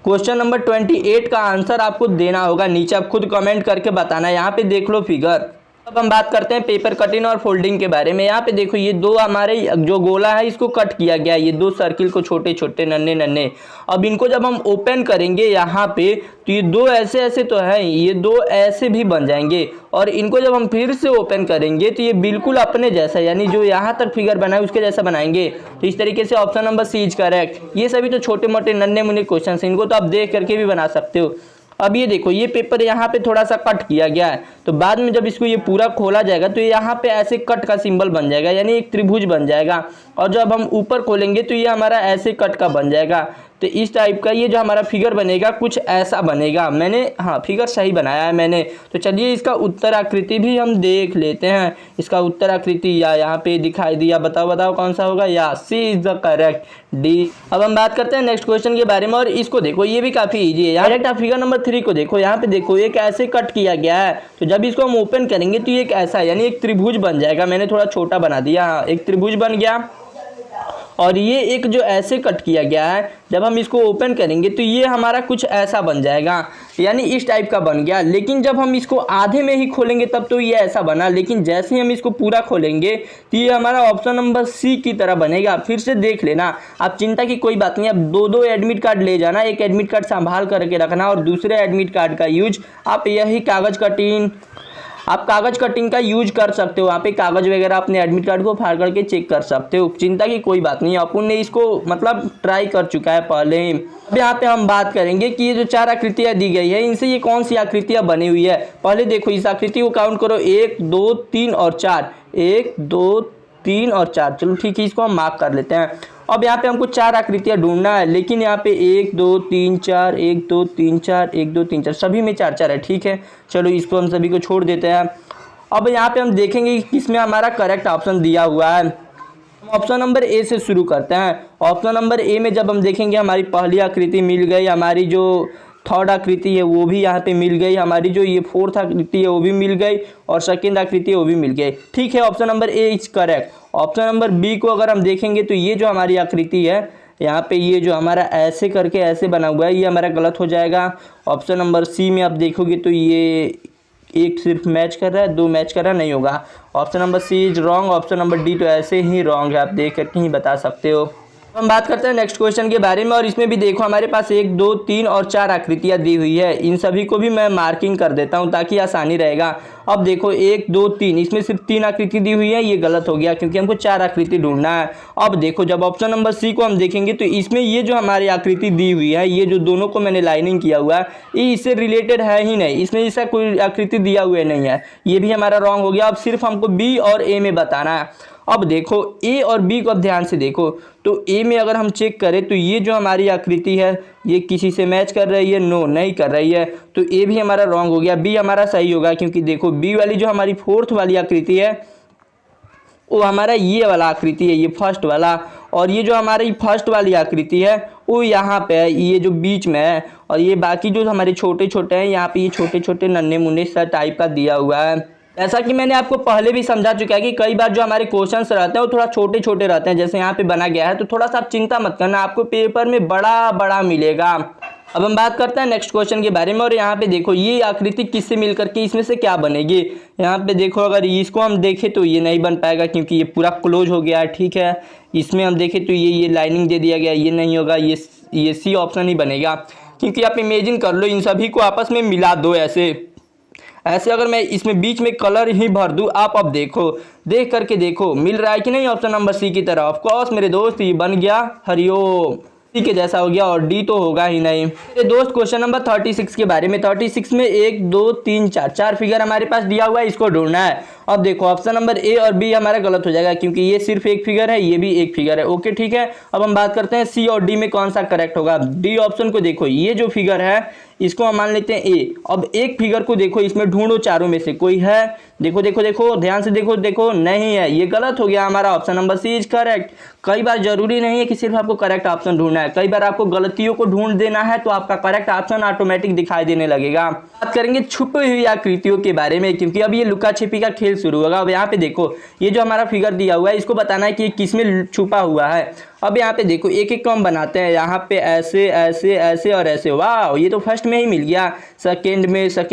28 का आंसर आपको देना होगा। नीचे आप खुद कमेंट करके बताना है। यहाँ पे देख लो फिगर। अब हम बात करते हैं पेपर कटिंग और फोल्डिंग के बारे में। यहाँ पे देखो ये दो हमारे जो गोला है इसको कट किया गया है, ये दो सर्किल को छोटे छोटे नन्हे नन्हे। अब इनको जब हम ओपन करेंगे यहाँ पे तो ये दो ऐसे ऐसे तो है, ये दो ऐसे भी बन जाएंगे और इनको जब हम फिर से ओपन करेंगे तो ये बिल्कुल अपने जैसा, यानी जो यहाँ तक फिगर बना है उसके जैसा बनाएंगे। तो इस तरीके से option number C is correct. ये सभी तो छोटे मोटे नन्हे मुन्ने क्वेश्चन हैं, इनको तो आप देख करके भी बना सकते हो। अब ये देखो ये पेपर यहाँ पे थोड़ा सा कट किया गया है, तो बाद में जब इसको ये पूरा खोला जाएगा तो यहाँ पे ऐसे कट का सिंबल बन जाएगा, यानी एक त्रिभुज बन जाएगा। और जब हम ऊपर खोलेंगे तो ये हमारा ऐसे कट का बन जाएगा। तो इस टाइप का ये जो हमारा फिगर बनेगा कुछ ऐसा बनेगा। मैंने हाँ फिगर सही बनाया है मैंने। तो चलिए इसका उत्तर आकृति भी हम देख लेते हैं। इसका उत्तर आकृति या यहाँ पे दिखाई दिया, बताओ बताओ कौन सा होगा। या C is the correct, D. अब हम बात करते हैं नेक्स्ट क्वेश्चन के बारे में और इसको देखो ये भी काफी इजी है। डायरेक्ट आप फिगर नंबर 3 को देखो, यहाँ पे देखो एक ऐसे कट किया गया है, तो जब इसको हम ओपन करेंगे तो ये एक ऐसा यानी एक त्रिभुज बन जाएगा। मैंने थोड़ा छोटा बना दिया, एक त्रिभुज बन गया। और ये एक जो ऐसे कट किया गया है, जब हम इसको ओपन करेंगे तो ये हमारा कुछ ऐसा बन जाएगा, यानी इस टाइप का बन गया। लेकिन जब हम इसको आधे में ही खोलेंगे तब तो ये ऐसा बना, लेकिन जैसे ही हम इसको पूरा खोलेंगे तो ये हमारा ऑप्शन नंबर सी की तरह बनेगा। फिर से देख लेना, आप चिंता की कोई बात नहीं। आप दो एडमिट कार्ड ले जाना, एक एडमिट कार्ड संभाल करके रखना और दूसरे एडमिट कार्ड का यूज आप यही कागज कटिंग का यूज कर सकते हो। वहाँ पे कागज वगैरह अपने एडमिट कार्ड को फाड़ करके चेक कर सकते हो, चिंता की कोई बात नहीं। अपन ने इसको मतलब ट्राई कर चुका है पहले ही। अब यहाँ पे हम बात करेंगे कि ये जो 4 आकृतियाँ दी गई है इनसे ये कौन सी आकृतियाँ बनी हुई है। पहले देखो इस आकृति को काउंट करो, 1 2 3 और 4, 1 2 3 और 4। चलो ठीक है, इसको हम मार्क कर लेते हैं। अब यहाँ पे हमको 4 आकृतियाँ ढूंढना है, लेकिन यहाँ पे 1 2 3 4, 1 2 3 4, 1 2 3 4, सभी में 4 4 है। ठीक है, चलो इसको हम सभी को छोड़ देते हैं। अब यहाँ पे हम देखेंगे कि किसमें हमारा करेक्ट ऑप्शन दिया हुआ है। हम ऑप्शन नंबर ए से शुरू करते हैं। ऑप्शन नंबर ए में जब हम देखेंगे हमारी पहली आकृति मिल गई, हमारी जो थर्ड आकृति है वो भी यहाँ पे मिल गई, हमारी जो ये फोर्थ आकृति है वो भी मिल गई और सेकेंड आकृति है वो भी मिल गई। ठीक है, option number A is correct. Option number B को अगर हम देखेंगे तो ये जो हमारी आकृति है यहाँ पे ये जो हमारा ऐसे करके ऐसे बना हुआ है ये हमारा गलत हो जाएगा। ऑप्शन नंबर सी में आप देखोगे तो ये एक सिर्फ मैच कर रहा है, 2 मैच कर रहा नहीं होगा। Option number C is wrong. Option number D तो ऐसे ही रॉन्ग है, आप देख करके ही बता सकते हो। हम बात करते हैं नेक्स्ट क्वेश्चन के बारे में और इसमें भी देखो हमारे पास 1 2 3 और 4 आकृतियां दी हुई है। इन सभी को भी मैं मार्किंग कर देता हूं ताकि आसानी रहेगा। अब देखो 1 2 3, इसमें सिर्फ 3 आकृति दी हुई है, ये गलत हो गया क्योंकि हमको 4 आकृति ढूंढना है। अब देखो जब ऑप्शन नंबर सी को हम देखेंगे तो इसमें ये जो हमारी आकृति दी हुई है, ये जो दोनों को मैंने लाइनिंग किया हुआ है, ये इससे रिलेटेड है ही नहीं, इसमें इसका कोई आकृति दिया हुआ नहीं है, ये भी हमारा रॉन्ग हो गया। अब सिर्फ हमको बी और ए में बताना है। अब देखो ए और बी को अब ध्यान से देखो, तो ए में अगर हम चेक करें तो ये जो हमारी आकृति है ये किसी से मैच कर रही है, नो नहीं कर रही है, तो ए भी हमारा रॉन्ग हो गया, बी हमारा सही होगा। क्योंकि देखो बी वाली जो हमारी फोर्थ वाली आकृति है वो हमारा ये वाला आकृति है, ये फर्स्ट वाला, और ये जो हमारी फर्स्ट वाली आकृति है वो यहाँ पे है, ये जो बीच में है, और ये बाकी जो हमारे छोटे छोटे हैं यहाँ पे ये छोटे छोटे नन्हे मुन्ने सा टाइप का दिया हुआ है। ऐसा कि मैंने आपको पहले भी समझा चुका है कि कई बार जो हमारे क्वेश्चंस रहते हैं वो थोड़ा छोटे छोटे रहते हैं, जैसे यहाँ पे बना गया है, तो थोड़ा सा आप चिंता मत करना, आपको पेपर में बड़ा बड़ा मिलेगा। अब हम बात करते हैं नेक्स्ट क्वेश्चन के बारे में और यहाँ पे देखो ये आकृति किससे मिलकर के इसमें से क्या बनेगी। यहाँ पे देखो अगर इसको हम देखें तो ये नहीं बन पाएगा क्योंकि ये पूरा क्लोज हो गया है, ठीक है। इसमें हम देखें तो ये लाइनिंग दे दिया गया, ये नहीं होगा, ये सी ऑप्शन ही बनेगा। क्योंकि आप इमेजिन कर लो इन सभी को आपस में मिला दो ऐसे अगर मैं इसमें बीच में कलर ही भर दूं, आप अब देखो, देख करके देखो मिल रहा है कि नहीं ऑप्शन नंबर सी की तरह। ऑफ कोर्स मेरे दोस्त ये बन गया हरिओम, सी के जैसा हो गया, और डी तो होगा ही नहीं। मेरे दोस्त क्वेश्चन नंबर 36 के बारे में, 36 में 1 2 3 4 फिगर हमारे पास दिया हुआ है, इसको ढूंढना है। अब देखो ऑप्शन नंबर ए और बी हमारा गलत हो जाएगा क्योंकि ये सिर्फ एक फिगर है, ये भी एक फिगर है, ओके ठीक है। अब हम बात करते हैं सी और डी में कौन सा करेक्ट होगा। डी ऑप्शन को देखो, ये जो फिगर है इसको हम मान लेते हैं ए। अब एक फिगर को देखो, इसमें ढूंढो चारों में से कोई है, देखो देखो देखो ध्यान से देखो, देखो नहीं है, ये गलत हो गया हमारा, option number C is correct. कई बार जरूरी नहीं है कि सिर्फ आपको करेक्ट ऑप्शन ढूंढना है, कई बार आपको गलतियों को ढूंढ देना है तो आपका करेक्ट ऑप्शन ऑटोमेटिक दिखाई देने लगेगा। बात करेंगे छुपी हुई आकृतियों के बारे में क्योंकि अब ये लुका छिपी का खेल शुरू होगा। अब यहाँ पे देखो ये जो हमारा फिगर दिया हुआ है इसको बताना है कि ये किसमें छुपा हुआ है। अब यहाँ पे देखो एक एक को हम बनाते हैं, यहाँ पे ऐसे ऐसे ऐसे और ऐसे, वाह ये तो फर्स्ट में ही मिल गया। सेकंड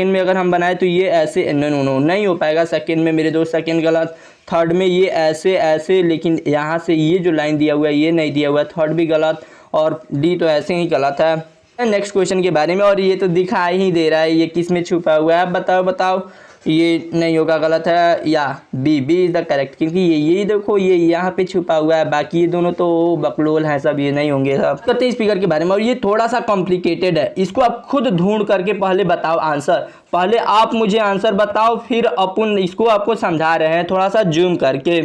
में अगर हम बनाए तो ये ऐसे, नो नहीं हो पाएगा सेकंड में मेरे दोस्त, सेकंड गलत। थर्ड में ये ऐसे ऐसे, लेकिन यहाँ से ये जो लाइन दिया हुआ है ये नहीं दिया हुआ है, थर्ड भी गलत, और डी तो ऐसे ही गलत है। नेक्स्ट क्वेश्चन के बारे में, और ये तो दिखाई ही दे रहा है ये किस में छुपा हुआ है, बताओ ये नहीं होगा, गलत है, या बी इज द करेक्ट क्योंकि ये देखो ये यहाँ पे छुपा हुआ है, बाकी ये दोनों तो बकलोल हैं सब, ये नहीं होंगे सब। करते हैं इस फिगर के बारे में और ये थोड़ा सा कॉम्प्लिकेटेड है, इसको आप खुद ढूंढ करके पहले बताओ आंसर, पहले आप मुझे आंसर बताओ फिर अपन इसको आपको समझा रहे हैं थोड़ा सा जूम करके।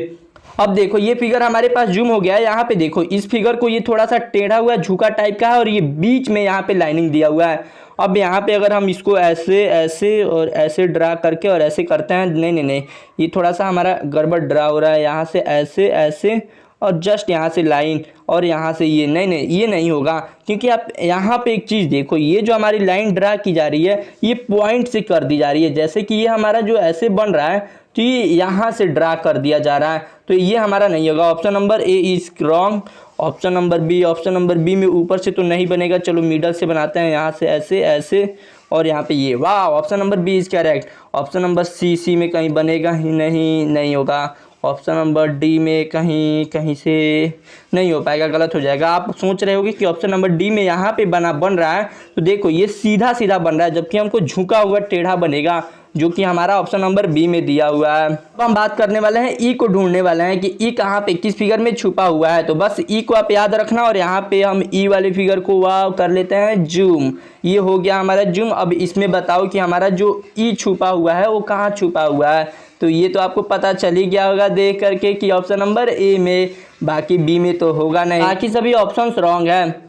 अब देखो ये फिगर हमारे पास जूम हो गया है, यहाँ पे देखो इस फिगर को ये थोड़ा सा टेढ़ा हुआ झुका टाइप का है और ये बीच में यहाँ पे लाइनिंग दिया हुआ है। अब यहाँ पे अगर हम इसको ऐसे ऐसे और ऐसे ड्रा करके और ऐसे करते हैं, नहीं ये थोड़ा सा हमारा गड़बड़ ड्रा हो रहा है, यहाँ से ऐसे ऐसे और जस्ट यहाँ से लाइन और यहाँ से ये, नहीं ये नहीं होगा क्योंकि आप यहाँ पे एक चीज़ देखो, ये जो हमारी लाइन ड्रा की जा रही है ये पॉइंट से कर दी जा रही है, जैसे कि ये हमारा जो ऐसे बन रहा है तो ये यहाँ से ड्रा कर दिया जा रहा है, तो ये हमारा नहीं होगा। Option number A is wrong. Option number B में ऊपर से तो नहीं बनेगा, चलो मिडल से बनाते हैं, यहाँ से ऐसे ऐसे और यहाँ पे ये, वाह option number B is correct. Option number C में कहीं बनेगा ही नहीं होगा। ऑप्शन नंबर डी में कहीं से नहीं हो पाएगा, गलत हो जाएगा। आप सोच रहे होगे कि ऑप्शन नंबर डी में यहाँ पे बन रहा है, तो देखो ये सीधा सीधा बन रहा है जबकि हमको झुका हुआ टेढ़ा बनेगा, जो कि हमारा ऑप्शन नंबर बी में दिया हुआ है। अब हम बात करने वाले हैं ई को ढूंढने वाले हैं कि ई कहाँ पे किस फिगर में छुपा हुआ है, तो बस ई को आप याद रखना और यहाँ पे हम ई वाले फिगर को वाव कर लेते हैं जूम, ये हो गया हमारा जूम। अब इसमें बताओ कि हमारा जो ई छुपा हुआ है वो कहाँ छुपा हुआ है, तो ये तो आपको पता चल ही गया होगा देख करके कि ऑप्शन नंबर ए में, बाकी बी में तो होगा नहीं, बाकी सभी ऑप्शंस रॉन्ग है।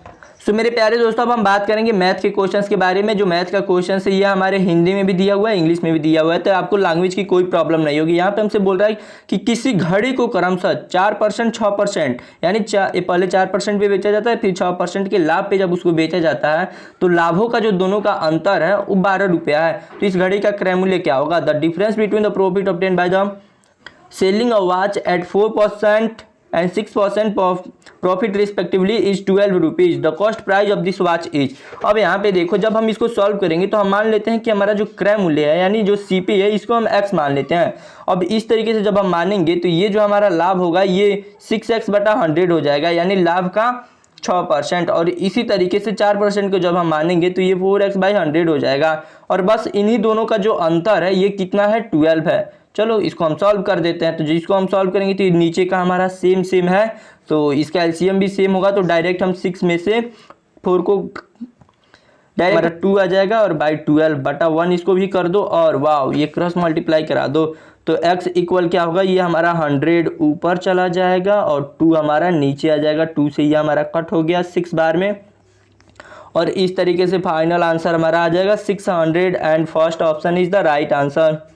तो मेरे प्यारे दोस्तों अब हम बात करेंगे मैथ के क्वेश्चंस के बारे में। जो मैथ का क्वेश्चन है ये हमारे हिंदी में भी दिया हुआ है, इंग्लिश में भी दिया हुआ है, तो आपको लैंग्वेज की कोई प्रॉब्लम नहीं होगी। यहाँ पे हमसे बोल रहा है कि किसी घड़ी को क्रमशः 4% 6% यानी पहले 4% पे बेचा जाता है, फिर 6% के लाभ पे जब उसको बेचा जाता है तो लाभों का जो दोनों का अंतर है वो 12 रुपया है। तो इस घड़ी का क्रय मूल्य क्या होगा? The difference between the profit obtain by the selling a watch at 4% and 6% profit respectively is 12 rupees. The cost price of this watch is. अब यहाँ पे देखो, जब हम इसको सॉल्व करेंगे तो हम मान लेते हैं कि हमारा जो क्रय मूल्य है यानी जो CP है इसको हम x मान लेते हैं। अब इस तरीके से जब हम मानेंगे तो ये जो हमारा लाभ होगा ये 6x/100 हो जाएगा, यानी लाभ का 6%। और इसी तरीके से 4% को जब हम मानेंगे तो ये 4x/100 हो जाएगा। और बस इन्हीं दोनों का जो अंतर है ये कितना है, 12 है। चलो इसको हम सॉल्व कर देते हैं। तो जिसको हम सॉल्व करेंगे तो नीचे का हमारा सेम है, तो इसका LCM भी सेम होगा। तो डायरेक्ट हम 6 में से 4 को डायरेक्ट हमारा 2 आ जाएगा और बाई 12/1 इसको भी कर दो और वाह ये क्रॉस मल्टीप्लाई करा दो। तो x इक्वल क्या होगा, ये हमारा 100 ऊपर चला जाएगा और 2 हमारा नीचे आ जाएगा। 2 से ये हमारा कट हो गया 6 बार में, और इस तरीके से फाइनल आंसर हमारा आ जाएगा 600 and first option is the right answer.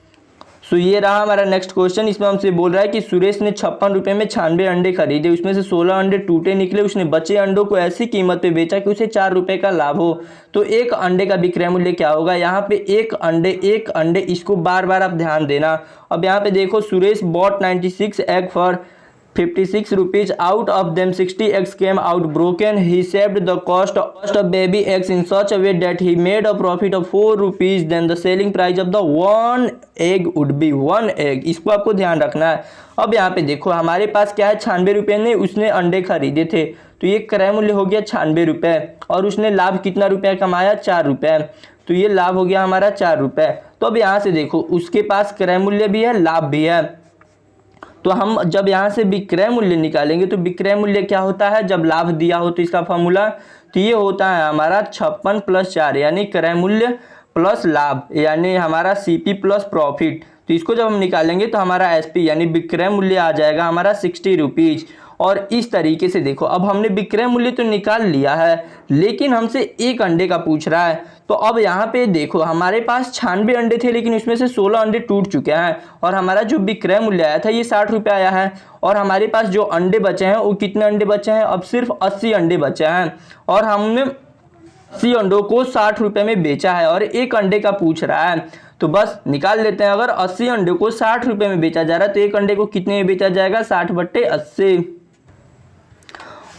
So ये रहा हमारा नेक्स्ट क्वेश्चन। इसमें हमसे बोल रहा है कि सुरेश ने 56 रुपये में 96 अंडे खरीदे, उसमें से 16 अंडे टूटे निकले, उसने बचे अंडों को ऐसी कीमत पे बेचा कि उसे 4 रुपये का लाभ हो, तो एक अंडे का विक्रय मूल्य क्या होगा। यहाँ पे एक अंडे इसको बार बार आप ध्यान देना। अब यहाँ पे देखो, Suresh bought 96 egg for 56 rupees, out of them 60 eggs came out broken. He saved the cost of baby eggs in such a way that he made a profit of 4 rupees. Then the selling price of the one egg would be 1 egg. इसको आपको ध्यान रखना है। अब यहाँ पे देखो हमारे पास क्या है, 96 रुपये में उसने अंडे खरीदे थे, तो ये क्रय मूल्य हो गया 96 रुपये, और उसने लाभ कितना रुपया कमाया, 4 रुपये, तो ये लाभ हो गया हमारा 4 रुपये। तो अब यहाँ से देखो उसके पास क्रय मूल्य भी है, लाभ भी है, तो हम जब यहाँ से विक्रय मूल्य निकालेंगे तो विक्रय मूल्य क्या होता है, जब लाभ दिया हो तो इसका फॉर्मूला, तो ये होता है हमारा 56 + 4 यानी क्रय मूल्य प्लस लाभ यानी हमारा CP प्लस प्रॉफिट। तो इसको जब हम निकालेंगे तो हमारा SP यानी विक्रय मूल्य आ जाएगा हमारा 60 रुपीज़। और इस तरीके से देखो, अब हमने विक्रय मूल्य तो निकाल लिया है, लेकिन हमसे एक अंडे का पूछ रहा है। तो अब यहाँ पे देखो हमारे पास 96 अंडे थे, लेकिन उसमें से 16 अंडे टूट चुके हैं, और हमारा जो विक्रय मूल्य आया था ये 60 रुपये आया है, और हमारे पास जो अंडे बचे हैं वो कितने अंडे बचे हैं, अब सिर्फ 80 अंडे बचे हैं, और हमने 80 अंडों को 60 रुपये में बेचा है और एक अंडे का पूछ रहा है। तो बस निकाल लेते हैं, अगर 80 अंडे को 60 रुपये में बेचा जा रहा है तो एक अंडे को कितने में बेचा जाएगा, 60/80।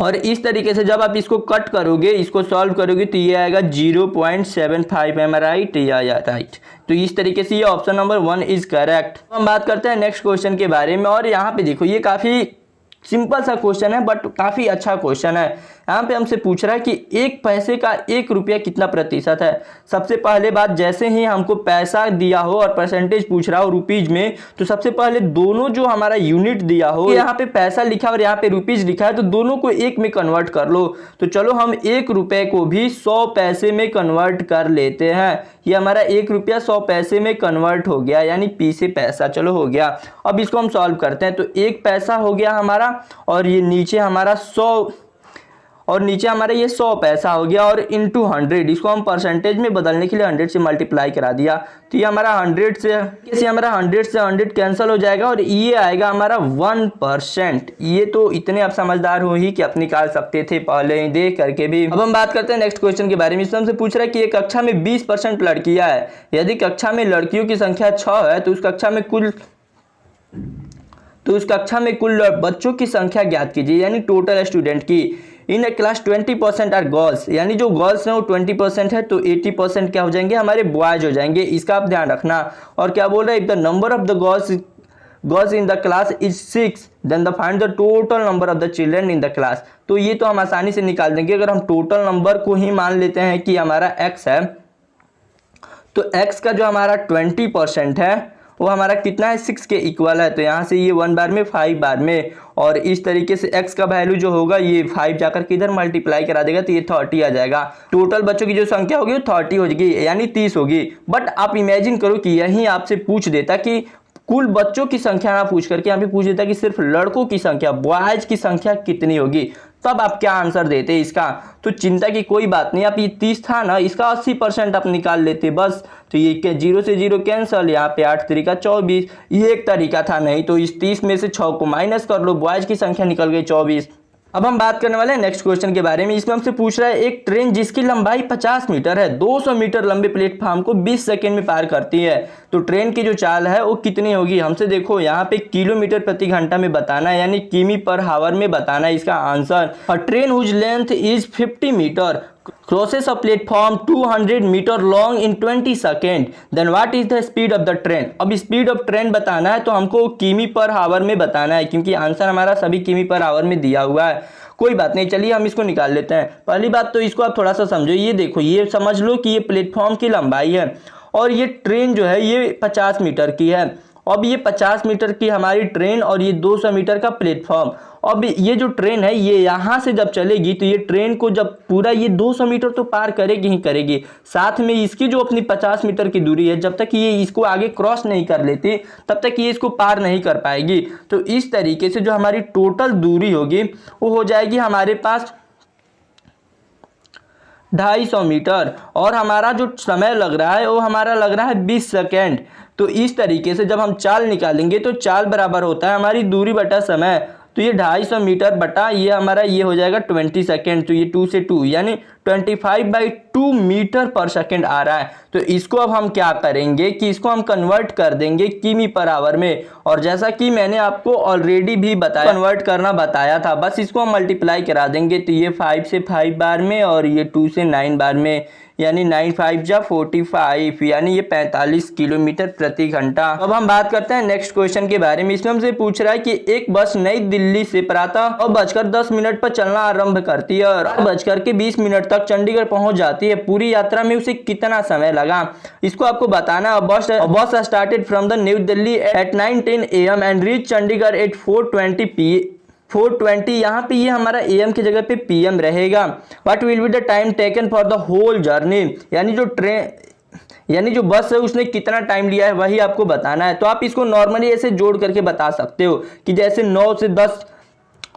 और इस तरीके से जब आप इसको कट करोगे, इसको सॉल्व करोगे तो ये आएगा 0.75। एम राइट, या राइट। तो इस तरीके से ये ऑप्शन नंबर 1 इज करेक्ट। हम बात करते हैं नेक्स्ट क्वेश्चन के बारे में, और यहाँ पे देखो ये काफ़ी सिंपल सा क्वेश्चन है बट काफ़ी अच्छा क्वेश्चन है। यहाँ पे हमसे पूछ रहा है कि 1 पैसे का 1 रुपया कितना प्रतिशत है। सबसे पहले बात, जैसे ही हमको पैसा दिया हो और परसेंटेज पूछ रहा हो रुपीज में, तो सबसे पहले दोनों जो हमारा यूनिट दिया हो, यहाँ पे पैसा लिखा और यहाँ पे रुपीज लिखा है, तो दोनों को 1 में कन्वर्ट कर लो। तो चलो हम 1 रुपये को भी 100 पैसे में कन्वर्ट कर लेते हैं। ये हमारा 1 रुपया 100 पैसे में कन्वर्ट हो गया, यानी P से पैसा, चलो हो गया। अब इसको हम सॉल्व करते हैं, तो 1 पैसा हो गया हमारा, और ये नीचे हमारा 100, और नीचे हमारा ये 100 पैसा हो गया, और इंटू 100, इसको हम परसेंटेज में बदलने के लिए 100 से मल्टीप्लाई करा दिया। तो ये हमारा 100 से 100 कैंसिल हो जाएगा, और ये आएगा हमारा 1%। ये तो इतने आप समझदार हो ही कि आप निकाल सकते थे पहले ही देख करके भी। अब हम बात करते हैं नेक्स्ट क्वेश्चन के बारे में। इसमें हमसे पूछ रहा है कि एक कक्षा में 20% लड़कियां है, यदि कक्षा में लड़कियों की संख्या 6 है तो उस कक्षा में कुल बच्चों की संख्या ज्ञात कीजिए, यानी टोटल स्टूडेंट की। इन ए क्लास 20% आर गर्ल्स, यानी जो गर्ल्स हैं वो 20% है, तो 80% क्या हो जाएंगे, हमारे बॉयज हो जाएंगे। इसका आप ध्यान रखना। और क्या बोल रहा है, if the number of the girls in the class is 6 then the find the total number of the children in the class. तो ये तो हम आसानी से निकाल देंगे। अगर हम टोटल नंबर को ही मान लेते हैं कि हमारा x है, तो x का जो हमारा 20% है वो हमारा कितना है, 6 के इक्वल है। तो यहाँ से ये 1 बार में 5 बार में, और इस तरीके से x का वैल्यू जो होगा ये 5 जाकर के इधर मल्टीप्लाई करा देगा, तो ये 30 आ जाएगा। टोटल बच्चों की जो संख्या होगी वो 30 हो जाएगी, यानी 30 होगी। बट आप इमेजिन करो कि यहीं आपसे पूछ देता कि कुल बच्चों की संख्या ना पूछ करके यहाँ पे पूछ देता कि सिर्फ लड़कों की संख्या, बॉयज की संख्या कितनी होगी, तब आप क्या आंसर देते इसका। तो चिंता की कोई बात नहीं, आप ये 30 था ना, इसका 80% आप निकाल लेते बस। तो ये 0 से 0 कैंसिल, यहाँ पे 8 तरीका 24, ये एक तरीका था। नहीं तो इस 30 में से 6 को माइनस कर लो, बॉयज की संख्या निकल गई 24। अब हम बात करने वाले हैं नेक्स्ट क्वेश्चन के बारे में। इसमें हमसे पूछ रहा है एक ट्रेन जिसकी लंबाई 50 मीटर है 200 मीटर लंबे प्लेटफॉर्म को 20 सेकंड में पार करती है, तो ट्रेन की जो चाल है वो कितनी होगी। हमसे देखो यहाँ पे किलोमीटर प्रति घंटा में बताना है, यानी किमी पर हावर में बताना है इसका आंसर। और train whose length is 50 metre crosses a platform 200 metre long in 20 second, then what is the speed of the train. अब स्पीड ऑफ ट्रेन बताना है तो हमको किमी पर हावर में बताना है, क्योंकि आंसर हमारा सभी किमी पर हावर में दिया हुआ है। कोई बात नहीं, चलिए हम इसको निकाल लेते हैं। पहली बात तो इसको आप थोड़ा सा समझो, ये देखो, ये समझ लो कि ये प्लेटफॉर्म की लंबाई है और ये ट्रेन जो है ये 50 मीटर की है। अब ये 50 मीटर की हमारी ट्रेन और ये 200 मीटर का प्लेटफॉर्म। अब ये जो ट्रेन है ये यहाँ से जब चलेगी तो ये ट्रेन को जब पूरा ये 200 मीटर तो पार करेगी ही करेगी, साथ में इसकी जो अपनी 50 मीटर की दूरी है जब तक ये इसको आगे क्रॉस नहीं कर लेती तब तक ये इसको पार नहीं कर पाएगी। तो इस तरीके से जो हमारी टोटल दूरी होगी वो हो जाएगी हमारे पास 250 मीटर, और हमारा जो समय लग रहा है वो हमारा लग रहा है 20 सेकेंड। तो इस तरीके से जब हम चाल निकालेंगे तो चाल बराबर होता है हमारी दूरी बटा समय। तो ये 250 मीटर बटा ये हमारा ये हो जाएगा 20 सेकेंड, तो ये 2 से 2 यानी 25/2 मीटर पर सेकेंड आ रहा है। तो इसको अब हम क्या करेंगे कि इसको हम कन्वर्ट कर देंगे किमी पर आवर में, और जैसा कि मैंने आपको ऑलरेडी भी बताया कन्वर्ट करना बताया था, बस इसको हम मल्टीप्लाई करा देंगे। तो ये 5 से 5 बार में और ये 2 से 9 बार में, यानी 9 5 जा 45, यानी ये 45 किलोमीटर प्रति घंटा। अब हम बात करते हैं नेक्स्ट क्वेश्चन के बारे में। इसमें हमसे पूछ रहा है कि एक बस नई दिल्ली से प्रातः 9:10 पर चलना आरंभ करती है और 9:20 तक चंडीगढ़ पहुंच जाती है। पूरी यात्रा में उसे कितना समय लगा, इसको आपको बताना है। Bus started from the new Delhi at 9:10 AM and reach Chandigarh at 4:20 यहाँ पे ये हमारा AM की जगह पे PM रहेगा। What will be the time taken for the whole journey, यानी जो बस है उसने कितना टाइम लिया है वही आपको बताना है। तो आप इसको नॉर्मली ऐसे जोड़ करके बता सकते हो कि जैसे 9 से 10,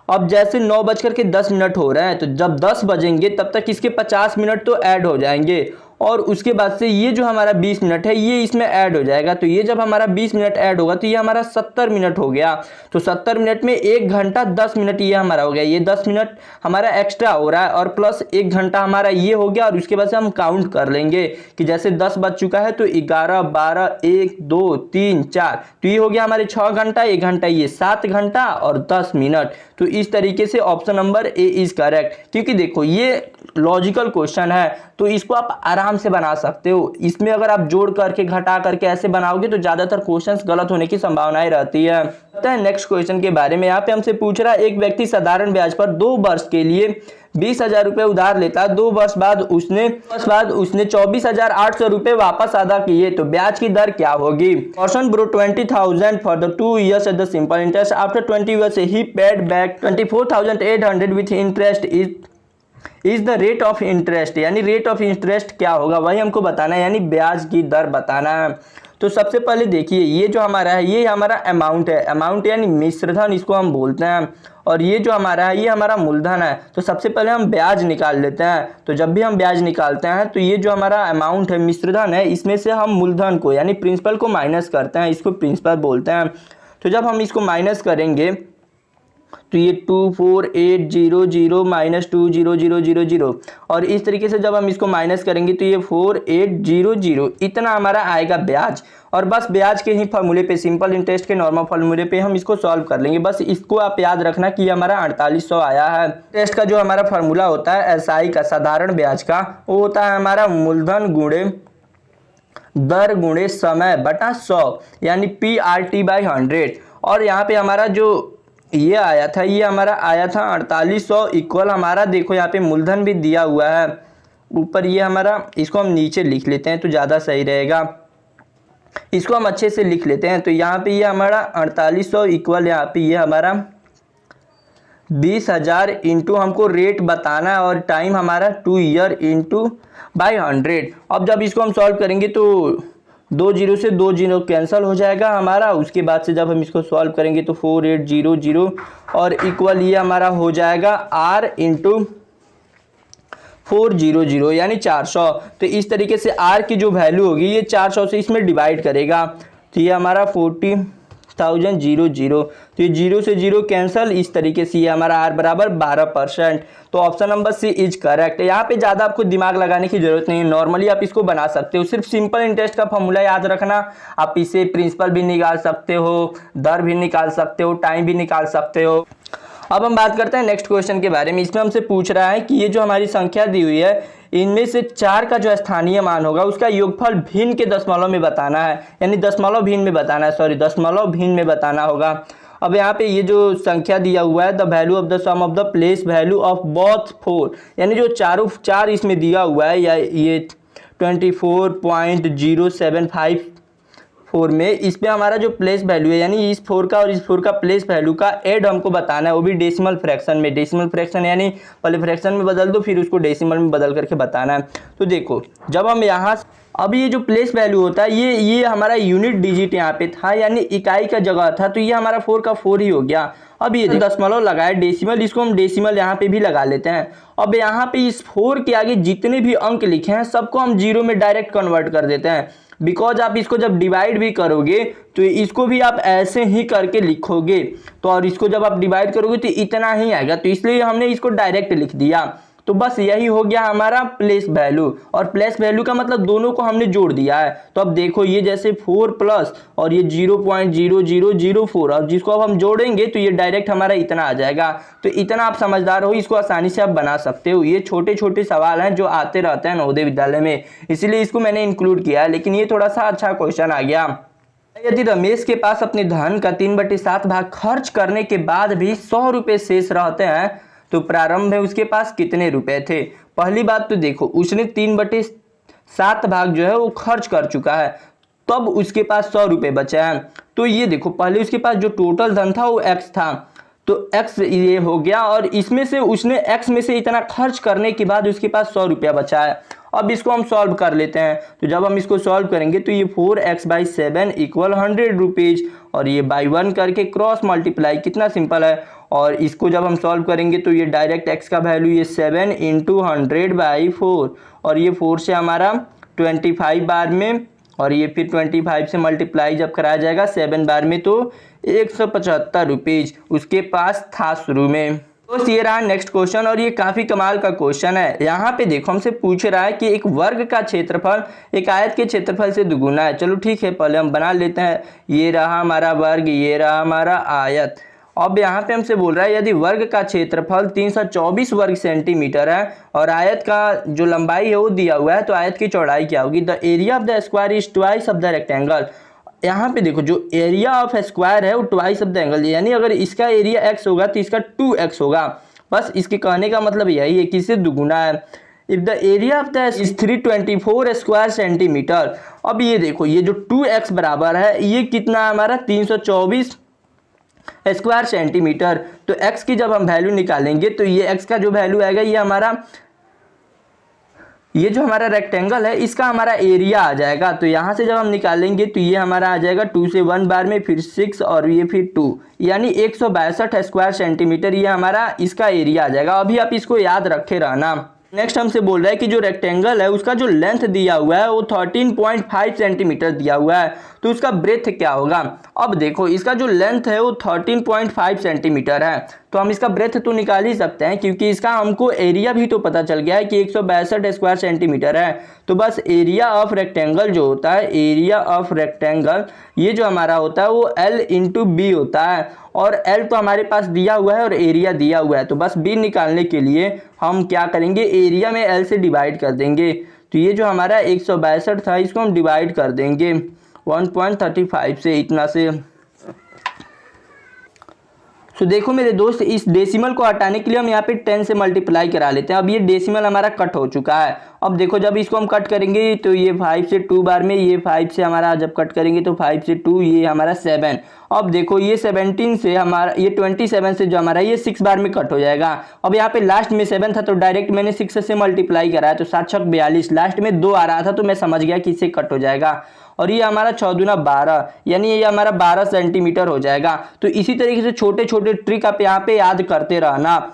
अब जैसे 9:10 हो रहे हैं तो जब 10 बजेंगे तब तक इसके 50 मिनट तो ऐड हो जाएंगे, और उसके बाद से ये जो हमारा 20 मिनट है ये इसमें ऐड हो जाएगा। तो ये जब हमारा 20 मिनट ऐड होगा तो ये हमारा 70 मिनट हो गया। तो 70 मिनट में 1 घंटा 10 मिनट ये हमारा हो गया, ये 10 मिनट हमारा एक्स्ट्रा हो रहा है और प्लस 1 घंटा हमारा ये हो गया। और उसके बाद से हम काउंट कर लेंगे कि जैसे 10 बज चुका है तो 11 12 1 2 3 4, तो ये हो गया हमारे 6 घंटा, 1 घंटा ये 7 घंटा और 10 मिनट। तो इस तरीके से option number A is correct, क्योंकि देखो ये लॉजिकल क्वेश्चन है तो इसको आप आराम से बना सकते हो। इसमें अगर आप जोड़ करके घटा करके ऐसे बनाओगे तो ज्यादातर क्वेश्चंस गलत होने की संभावनाएं रहती है। नेक्स्ट क्वेश्चन के बारे में यहाँ पे हमसे पूछ रहा है एक व्यक्ति साधारण ब्याज पर 2 वर्ष के लिए 20,000 रुपए उधार लेता है। 2 वर्ष बाद उसने 24,800 रुपए वापस अदा किए, तो ब्याज की दर क्या होगी। Person bro 20,000 for the 2 years at the simple interest. After 20 years he paid back 24,800 with interest. Is the rate of interest, यानी रेट ऑफ इंटरेस्ट क्या होगा वही हमको बताना है, यानी ब्याज की दर बताना है। तो सबसे पहले देखिए ये जो हमारा है ये हमारा अमाउंट है, अमाउंट यानी मिश्रधन इसको हम बोलते हैं, और ये जो हमारा है ये हमारा मूलधन है। तो सबसे पहले हम ब्याज निकाल लेते हैं। तो जब भी हम ब्याज निकालते हैं तो ये जो हमारा अमाउंट है मिश्रधन है, इसमें से हम मूलधन को यानी प्रिंसिपल को माइनस करते हैं, इसको प्रिंसिपल बोलते हैं। तो जब हम इसको माइनस करेंगे तो ये 24,800 माइनस 2,0,0,0,0, और इस तरीके से जब हम इसको माइनस करेंगे तो ये 4,800 इतना हमारा आएगा ब्याज। और बस ब्याज के ही फॉर्मूले पे, सिंपल इंटरेस्ट के नॉर्मल फॉर्मूले पे हम इसको सॉल्व कर लेंगे। बस इसको आप याद रखना कि हमारा 4800 आया है। इंटरेस्ट का जो हमारा फॉर्मूला होता है SI का, साधारण ब्याज का, वो होता है हमारा मूलधन गुणे दर गुणे समय बटा 100, यानी PRT/100। और यहाँ पे हमारा जो ये आया था ये हमारा आया था 4800 इक्वल हमारा, देखो यहाँ पे मूलधन भी दिया हुआ है ऊपर, ये हमारा, इसको हम नीचे लिख लेते हैं तो ज़्यादा सही रहेगा। इसको हम अच्छे से लिख लेते हैं। तो यहाँ पे ये हमारा 4800 इक्वल, यहाँ पे ये हमारा 20,000 इंटू हमको रेट बताना है और टाइम हमारा 2 ईयर इंटू बाई 100। अब जब इसको हम सॉल्व करेंगे तो 2 0 से 2 0 कैंसिल हो जाएगा हमारा। उसके बाद से जब हम इसको सॉल्व करेंगे तो 4800 और इक्वल ये हमारा हो जाएगा R इंटू 400 यानी 400। तो इस तरीके से R की जो वैल्यू होगी ये 400 से इसमें डिवाइड करेगा, तो ये हमारा 40 6000। तो ये 0 से 0 कैंसल, इस तरीके से ये हमारा R बराबर 12%। तो option number C is correct. यहाँ पे ज़्यादा आपको दिमाग लगाने की जरूरत नहीं है, नॉर्मली आप इसको बना सकते हो। सिर्फ सिंपल इंटरेस्ट का फॉर्मूला याद रखना, आप इसे प्रिंसिपल भी निकाल सकते हो, दर भी निकाल सकते हो, टाइम भी निकाल सकते हो। अब हम बात करते हैं नेक्स्ट क्वेश्चन के बारे में। इसमें हमसे पूछ रहा है कि ये जो हमारी संख्या दी हुई है, इनमें से 4 का जो स्थानीय मान होगा उसका योगफल भिन्न के दशमलव में बताना है, यानी दशमलव भिन्न में बताना है, दशमलव भिन्न में बताना होगा। अब यहाँ पे ये जो संख्या दिया हुआ है, the value of the sum of the place value of both 4, यानी जो चारों 4 इसमें दिया हुआ है, या ये 24.0754 में, इसमें हमारा जो प्लेस वैल्यू है, यानी इस 4 का और इस 4 का प्लेस वैल्यू का ऐड हमको बताना है, वो भी डेसिमल फ्रैक्शन में। डेसिमल फ्रैक्शन यानी पहले फ्रैक्शन में बदल दो, फिर उसको डेसिमल में बदल करके बताना है। तो देखो, जब हम यहाँ अब ये जो प्लेस वैल्यू होता है, ये हमारा यूनिट डिजिट यहाँ पे था, यानी इकाई का जगह था, तो ये हमारा 4 का 4 ही हो गया। अब ये दशमलव लगाए डेसिमल, इसको हम डेसिमल यहाँ पे भी लगा लेते हैं। अब यहाँ पे इस 4 के आगे जितने भी अंक लिखे हैं सबको हम 0 में डायरेक्ट कन्वर्ट कर देते हैं, बिकॉज आप इसको जब डिवाइड भी करोगे तो इसको भी आप ऐसे ही करके लिखोगे, तो और इसको जब आप डिवाइड करोगे तो इतना ही आएगा, तो इसलिए हमने इसको डायरेक्ट लिख दिया। तो बस यही हो गया हमारा प्लेस वैल्यू, और प्लेस वैल्यू का मतलब दोनों को हमने जोड़ दिया है। तो अब देखो, ये जैसे 4 प्लस और ये 0.0004, और जिसको अब हम जोड़ेंगे तो ये डायरेक्ट हमारा इतना आ जाएगा। तो इतना आप समझदार हो, इसको आसानी से आप बना सकते हो। ये छोटे छोटे सवाल हैं जो आते रहते हैं नवोदय विद्यालय में, इसीलिए इसको मैंने इंक्लूड किया है। लेकिन ये थोड़ा सा अच्छा क्वेश्चन आ गया। यदि रमेश के पास अपने धन का 3/7 भाग खर्च करने के बाद भी 100 रुपये शेष रहते हैं, तो प्रारंभ में उसके पास कितने रुपए थे? पहली बात तो देखो, उसने 3/7 भाग जो है वो खर्च कर चुका है, तब उसके पास 100 रुपये बचा है। तो ये देखो, पहले उसके पास जो टोटल धन था वो x था, तो x ये हो गया, और इसमें से उसने x में से इतना खर्च करने के बाद उसके पास 100 रुपया बचा है। अब इसको हम सॉल्व कर लेते हैं। तो जब हम इसको सॉल्व करेंगे तो ये 4x/7 = 100 रुपीज़, और ये बाई 1 करके क्रॉस मल्टीप्लाई, कितना सिंपल है। और इसको जब हम सॉल्व करेंगे तो ये डायरेक्ट x का वैल्यू ये 7 × 100/4, और ये 4 से हमारा 25 बार में, और ये फिर 25 से मल्टीप्लाई जब कराया जाएगा 7 बार में, तो 175 रुपीज़ उसके पास था शुरू में। तो ये रहा नेक्स्ट क्वेश्चन, और ये काफ़ी कमाल का क्वेश्चन है। यहाँ पे देखो, हमसे पूछ रहा है कि एक वर्ग का क्षेत्रफल एक आयत के क्षेत्रफल से दुगुना है। चलो ठीक है, पहले हम बना लेते हैं। ये रहा हमारा वर्ग, ये रहा हमारा आयत। अब यहाँ पे हमसे बोल रहा है यदि वर्ग का क्षेत्रफल 324 वर्ग सेंटीमीटर है और आयत का जो लंबाई है वो दिया हुआ है, तो आयत की चौड़ाई क्या होगी? The area of the square is twice of the rectangle. यहाँ पे देखो, जो एरिया ऑफ स्क्वायर है वो ट्वाइस ऑफ द एंगल, यानी अगर इसका एरिया x होगा तो इसका 2x होगा। बस इसके कहने का मतलब यही है कि इससे दुगुना है। If the area of the is 324 square centimetre. अब ये देखो, ये जो 2x बराबर है, ये कितना है हमारा? 324 स्क्वायर सेंटीमीटर। तो x की जब हम वैल्यू निकालेंगे तो ये x का जो वैल्यू आएगा, ये हमारा, ये जो हमारा रेक्टेंगल है इसका हमारा एरिया आ जाएगा। तो यहाँ से जब हम निकालेंगे तो ये हमारा आ जाएगा 2 से 1 बार में, फिर 6 और ये फिर 2, यानी 162 स्क्वायर सेंटीमीटर ये हमारा इसका एरिया आ जाएगा। अभी आप इसको याद रखे रहना। नेक्स्ट हमसे बोल रहा है कि जो रेक्टेंगल है उसका जो लेंथ दिया हुआ है वो 13.5 सेंटीमीटर दिया हुआ है, तो उसका ब्रेथ क्या होगा? अब देखो, इसका जो लेंथ है वो 13.5 सेंटीमीटर है, तो हम इसका ब्रेथ तो निकाल ही सकते हैं, क्योंकि इसका हमको एरिया भी तो पता चल गया है कि 162 स्क्वायर सेंटीमीटर है। तो बस एरिया ऑफ रेक्टेंगल जो होता है, एरिया ऑफ रेक्टेंगल ये जो हमारा होता है वो L × B होता है, और L तो हमारे पास दिया हुआ है और एरिया दिया हुआ है, तो बस B निकालने के लिए हम क्या करेंगे? एरिया में L से डिवाइड कर देंगे। तो ये जो हमारा 162 था इसको हम डिवाइड कर देंगे 1.35 से, इतना से। तो देखो मेरे दोस्त, इस डेसिमल को हटाने के लिए हम यहाँ पे 10 से मल्टीप्लाई करा लेते हैं। अब ये डेसिमल हमारा कट हो चुका है। अब देखो, जब इसको हम कट करेंगे तो ये 5 से 2 बार में, ये 5 से हमारा जब कट करेंगे तो 5 से 2, ये हमारा 7। अब देखो, ये 17 से हमारा, ये 27 से जो हमारा ये 6 बार में कट हो जाएगा। अब यहाँ पे लास्ट में 7 था तो डायरेक्ट मैंने 6 से मल्टीप्लाई कराया, तो 7 × 6 = 42। लास्ट में 2 आ रहा था तो मैं समझ गया कि इससे कट हो जाएगा। और ये हमारा 6 दूना 12, यानी ये हमारा 12 सेंटीमीटर हो जाएगा। तो इसी तरीके से छोटे छोटे ट्रिक आप यहाँ पे याद करते रहना।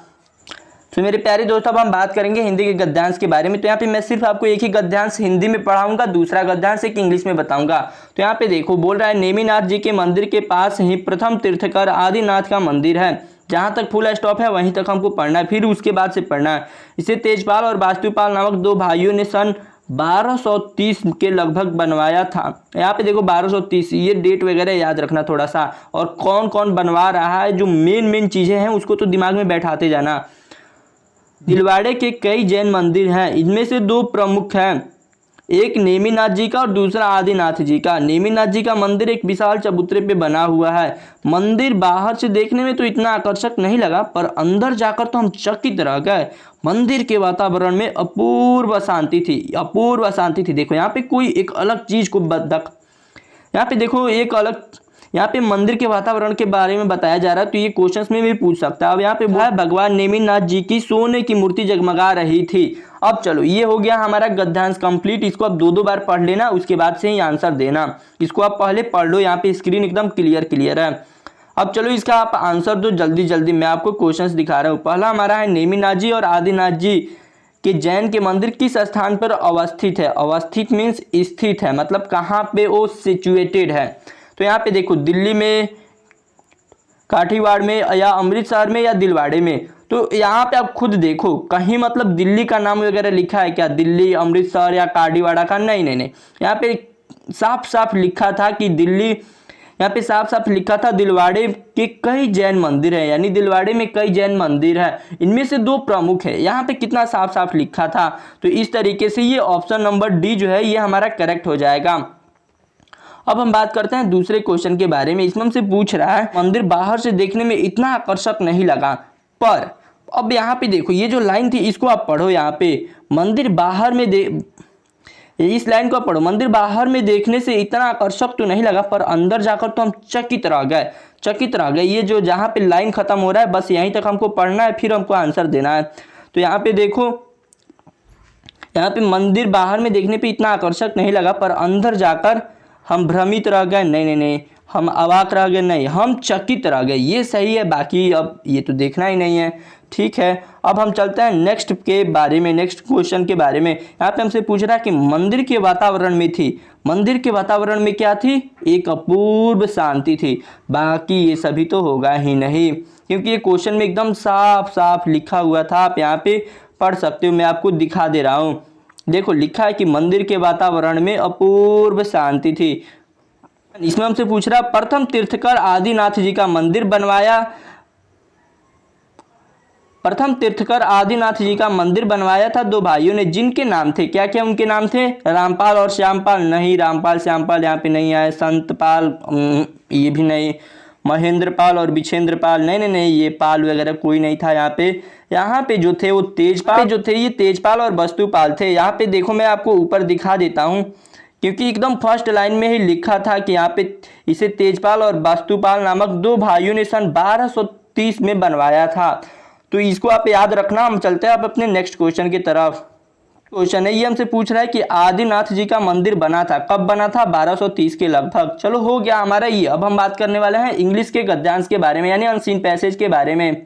तो मेरे प्यारे दोस्तों अब हम बात करेंगे हिंदी के गद्यांश के बारे में। तो यहाँ पे मैं सिर्फ आपको एक ही गद्यांश हिंदी में पढ़ाऊंगा, दूसरा गद्यांश एक इंग्लिश में बताऊंगा। तो यहाँ पे देखो बोल रहा है नेमिनाथ जी के मंदिर के पास ही प्रथम तीर्थकर आदिनाथ का मंदिर है। जहाँ तक फुल स्टॉप है वहीं तक हमको पढ़ना है, फिर उसके बाद से पढ़ना है। इसे तेजपाल और वास्तुपाल नामक दो भाइयों ने सन 1230 के लगभग बनवाया था। यहाँ पे देखो 1230, ये डेट वगैरह याद रखना थोड़ा सा, और कौन कौन बनवा रहा है, जो मेन चीज़ें हैं उसको तो दिमाग में बैठाते जाना। दिलवाड़े के कई जैन मंदिर हैं, इनमें से दो प्रमुख हैं, एक नेमिनाथ जी का और दूसरा आदिनाथ जी का। नेमिनाथ जी का मंदिर एक विशाल चबूतरे पे बना हुआ है। मंदिर बाहर से देखने में तो इतना आकर्षक नहीं लगा, पर अंदर जाकर तो हम चकित रह गए। मंदिर के वातावरण में अपूर्व शांति थी, अपूर्व शांति थी। देखो यहाँ पे कोई एक अलग चीज को यहाँ पे देखो एक अलग, यहाँ पे मंदिर के वातावरण के बारे में बताया जा रहा है, तो ये क्वेश्चंस में भी पूछ सकता है। अब यहाँ पे भगवान नेमिनाथ जी की सोने की मूर्ति जगमगा रही थी। अब चलो ये हो गया हमारा गद्यांश कंप्लीट। इसको आप दो बार पढ़ लेना, उसके बाद से ही आंसर देना। इसको आप पहले पढ़ लो, यहाँ पे स्क्रीन एकदम क्लियर है। अब चलो इसका आप आंसर दो जल्दी जल्दी, मैं आपको क्वेश्चंस दिखा रहा हूँ। पहला हमारा है नेमिनाथ जी और आदिनाथ जी के जैन के मंदिर किस स्थान पर अवस्थित है। अवस्थित मीन्स स्थित है, मतलब कहाँ पे वो सिचुएटेड है। तो यहाँ पे देखो दिल्ली में, काठीवाड़ में, या अमृतसर में, या दिलवाड़े में। तो यहाँ पे आप खुद देखो, कहीं मतलब दिल्ली का नाम वगैरह लिखा है क्या, दिल्ली, अमृतसर या काठीवाड़ा का? नहीं। यहाँ पे साफ साफ लिखा था कि दिल्ली, यहाँ पे साफ साफ लिखा था दिलवाड़े के कई जैन मंदिर है, यानी दिलवाड़े में कई जैन मंदिर है, इनमें से दो प्रमुख है। यहाँ पे कितना साफ साफ लिखा था। तो इस तरीके से ये ऑप्शन नंबर डी जो है ये हमारा करेक्ट हो जाएगा। अब हम बात करते हैं दूसरे क्वेश्चन के बारे में। इसमें हमसे पूछ रहा है मंदिर बाहर से देखने में इतना आकर्षक नहीं लगा, पर अब यहाँ पे देखो ये जो लाइन थी इसको आप पढ़ो। यहाँ पे मंदिर बाहर में इस लाइन को आप पढ़ो। मंदिर बाहर में देखने से इतना आकर्षक तो नहीं लगा, पर अंदर जाकर तो हम चकित रह गए। ये जो जहाँ पे लाइन खत्म हो रहा है बस यहीं तक हमको पढ़ना है, फिर हमको आंसर देना है। तो यहाँ पे देखो, यहाँ पे मंदिर बाहर में देखने पे इतना आकर्षक नहीं लगा, पर अंदर जाकर हम भ्रमित रह गए। नहीं, हम अवाक रह गए, नहीं, हम चकित रह गए। ये सही है, बाकी अब ये तो देखना ही नहीं है। ठीक है, अब हम चलते हैं नेक्स्ट के बारे में, नेक्स्ट क्वेश्चन के बारे में। यहाँ पे हमसे पूछ रहा है कि मंदिर के वातावरण में थी, मंदिर के वातावरण में क्या थी? एक अपूर्व शांति थी। बाकी ये सभी तो होगा ही नहीं, क्योंकि ये क्वेश्चन में एकदम साफ साफ लिखा हुआ था। आप यहाँ पे पढ़ सकते हो, मैं आपको दिखा दे रहा हूँ। देखो लिखा है कि मंदिर के वातावरण में अपूर्व शांति थी। इसमें हमसे पूछ रहा प्रथम तीर्थकर आदिनाथ जी का मंदिर बनवाया, प्रथम तीर्थकर आदिनाथ जी का मंदिर बनवाया था दो भाइयों ने, जिनके नाम थे, क्या क्या उनके नाम थे? रामपाल और श्यामपाल। नहीं, रामपाल श्यामपाल यहाँ पे नहीं आए। संतपाल, ये भी नहीं। महेंद्रपाल और बिछेंद्रपाल, नहीं, ये पाल वगैरह कोई नहीं था यहाँ पे जो थे वो तेजपाल जो थे, ये तेजपाल और वस्तुपाल थे। यहाँ पे देखो मैं आपको ऊपर दिखा देता हूँ, क्योंकि एकदम फर्स्ट लाइन में ही लिखा था कि यहाँ पे इसे तेजपाल और वस्तुपाल नामक दो भाइयों ने सन 1230 में बनवाया था। तो इसको आप याद रखना। हम चलते हैं अब अपने नेक्स्ट क्वेश्चन की तरफ। क्वेश्चन है ये हमसे पूछ रहा है कि आदिनाथ जी का मंदिर बना था, कब बना था? 1230 के लगभग। चलो हो गया हमारा ये। अब हम बात करने वाले हैं इंग्लिश के गद्यांश के बारे में, यानी अनसीन पैसेज के बारे में।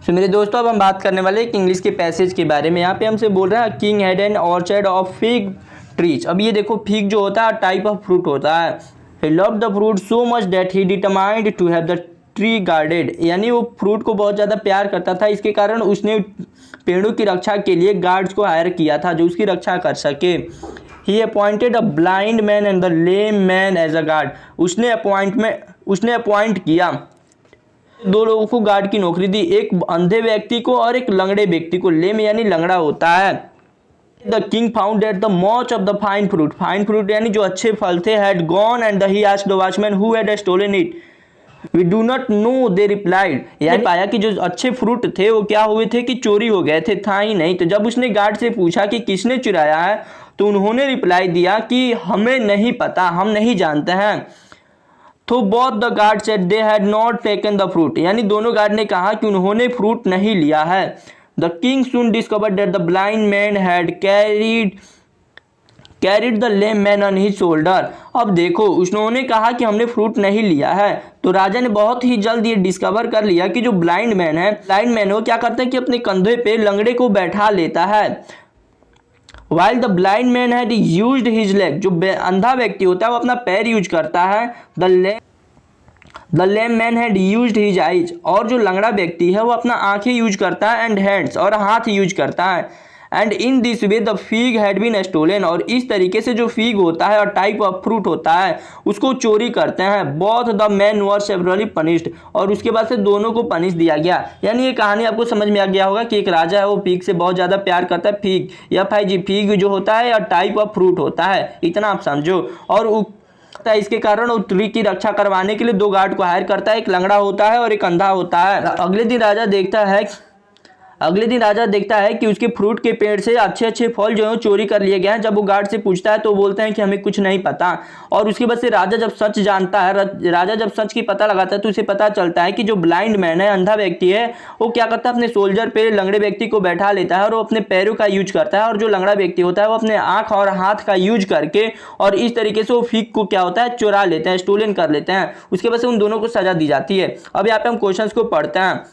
तो मेरे दोस्तों अब हम बात करने वाले हैं इंग्लिश के पैसेज के बारे में। यहाँ पे हमसे बोल रहा है king had an orchard of fig trees. अब ये देखो फिग जो होता है टाइप ऑफ फ्रूट होता है। He loved the fruit so much that he determined to have the tree guarded, यानी वो फ्रूट को बहुत ज़्यादा प्यार करता था, इसके कारण उसने पेड़ों की रक्षा के लिए गार्ड्स को हायर किया था जो उसकी रक्षा कर सके। He appointed a blind man and the lame man as a guard. उसने अपॉइंट किया दो लोगों को गार्ड की नौकरी दी, एक अंधे व्यक्ति को और एक लंगड़े व्यक्ति को। लेम यानी लंगड़ा होता है। The king found that the much of the fine fruit यानी जो अच्छे फल थे had gone and he asked the watchman who had stolen it. We do not know they replied, यानी पाया कि जो अच्छे फ्रूट थे वो क्या हुए थे कि चोरी हो गए थे, था ही नहीं। तो जब उसने गार्ड से पूछा कि किसने चुराया है, तो उन्होंने रिप्लाई दिया कि हमें नहीं पता, हम नहीं जानते हैं। तो both the guard said they had not taken the fruit, यानी दोनों गार्ड ने कहा कि उन्होंने फ्रूट नहीं लिया है। The king soon discovered that the blind man had carried the lame man on his shoulder. अब देखो उन्होंने कहा कि हमने फ्रूट नहीं लिया है, तो राजा ने बहुत ही जल्द ये डिस्कवर कर लिया कि जो ब्लाइंड मैन वो क्या करता है कि अपने कंधे पे लंगड़े को बैठा लेता है। While the blind man had used his leg, जो अंधा व्यक्ति होता है वो अपना पैर यूज करता है। The lame man had used his eyes, और जो लंगड़ा व्यक्ति है वो अपना आंखें यूज करता है, एंड हैंड्स, और हाथ यूज करता है। And in this way the fig had been stolen, और इस तरीके से जो फिग होता है और टाइप ऑफ फ्रूट होता है उसको चोरी करते हैं। Both the man were severally punished, और उसके बाद से दोनों को पनिश दिया गया। यानी ये कहानी आपको समझ में आ गया होगा कि एक राजा है वो फिग से बहुत ज़्यादा प्यार करता है। फिग या FIG फिग जो होता है या टाइप ऑफ फ्रूट होता है, इतना आप समझो। और इसके कारण वो ट्री की रक्षा करवाने के लिए 2 गार्ड को हायर करता है, एक लंगड़ा होता है और एक अंधा होता है। अगले दिन राजा देखता है कि उसके फ्रूट के पेड़ से अच्छे अच्छे फल जो है चोरी कर लिए गए हैं। जब वो गार्ड से पूछता है तो बोलते हैं कि हमें कुछ नहीं पता। और उसके बाद से राजा जब सच जानता है, राजा जब सच की पता लगाता है तो उसे पता चलता है कि जो ब्लाइंड मैन है, अंधा व्यक्ति है, वो क्या करता है अपने सोल्जर पे लंगड़े व्यक्ति को बैठा लेता है और वो अपने पैरों का यूज करता है। और जो लंगड़ा व्यक्ति होता है वो अपने आँख और हाथ का यूज करके और इस तरीके से वो फिग को क्या होता है चुरा लेते हैं, स्टोलन कर लेते हैं। उसके बाद से उन दोनों को सजा दी जाती है। अब यहाँ पे हम क्वेश्चंस को पढ़ते हैं।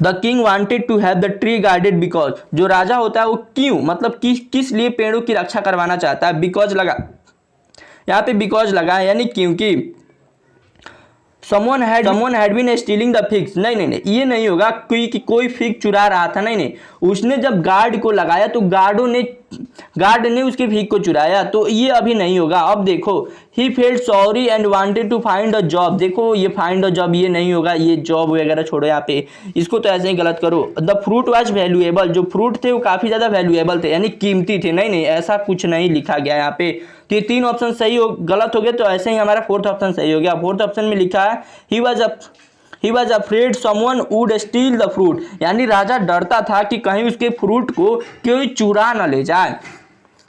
The king wanted to have the tree guarded because, जो राजा होता है वो क्यों मतलब किस लिए पेड़ों की रक्षा करवाना चाहता है। बिकॉज लगा, यहाँ पे बिकॉज लगा है, यानी क्योंकि someone had been stealing the figs। नहीं, ये नहीं होगा कि कोई फिग चुरा रहा था। नहीं, उसने जब गार्ड को लगाया तो गार्ड ने उसके फिग को चुराया, तो ये अभी नहीं होगा। अब देखो, he felt sorry and wanted to find a job। देखो ये find a job ये नहीं होगा, ये जॉब वगैरह छोड़ो यहाँ पे, इसको तो ऐसे ही गलत करो। the fruit was valuable, जो फ्रूट थे वो काफ़ी ज़्यादा वैल्यूएबल थे, यानी कीमती थे। नहीं, ऐसा कुछ नहीं लिखा गया यहाँ पे। तो ये 3 ऑप्शन सही हो गलत हो गए, तो ऐसे ही हमारा 4th ऑप्शन सही हो गया। 4th ऑप्शन में लिखा है he was afraid someone would steal the fruit, यानी राजा डरता था कि कहीं उसके फ्रूट को कोई चुरा ना ले जाए।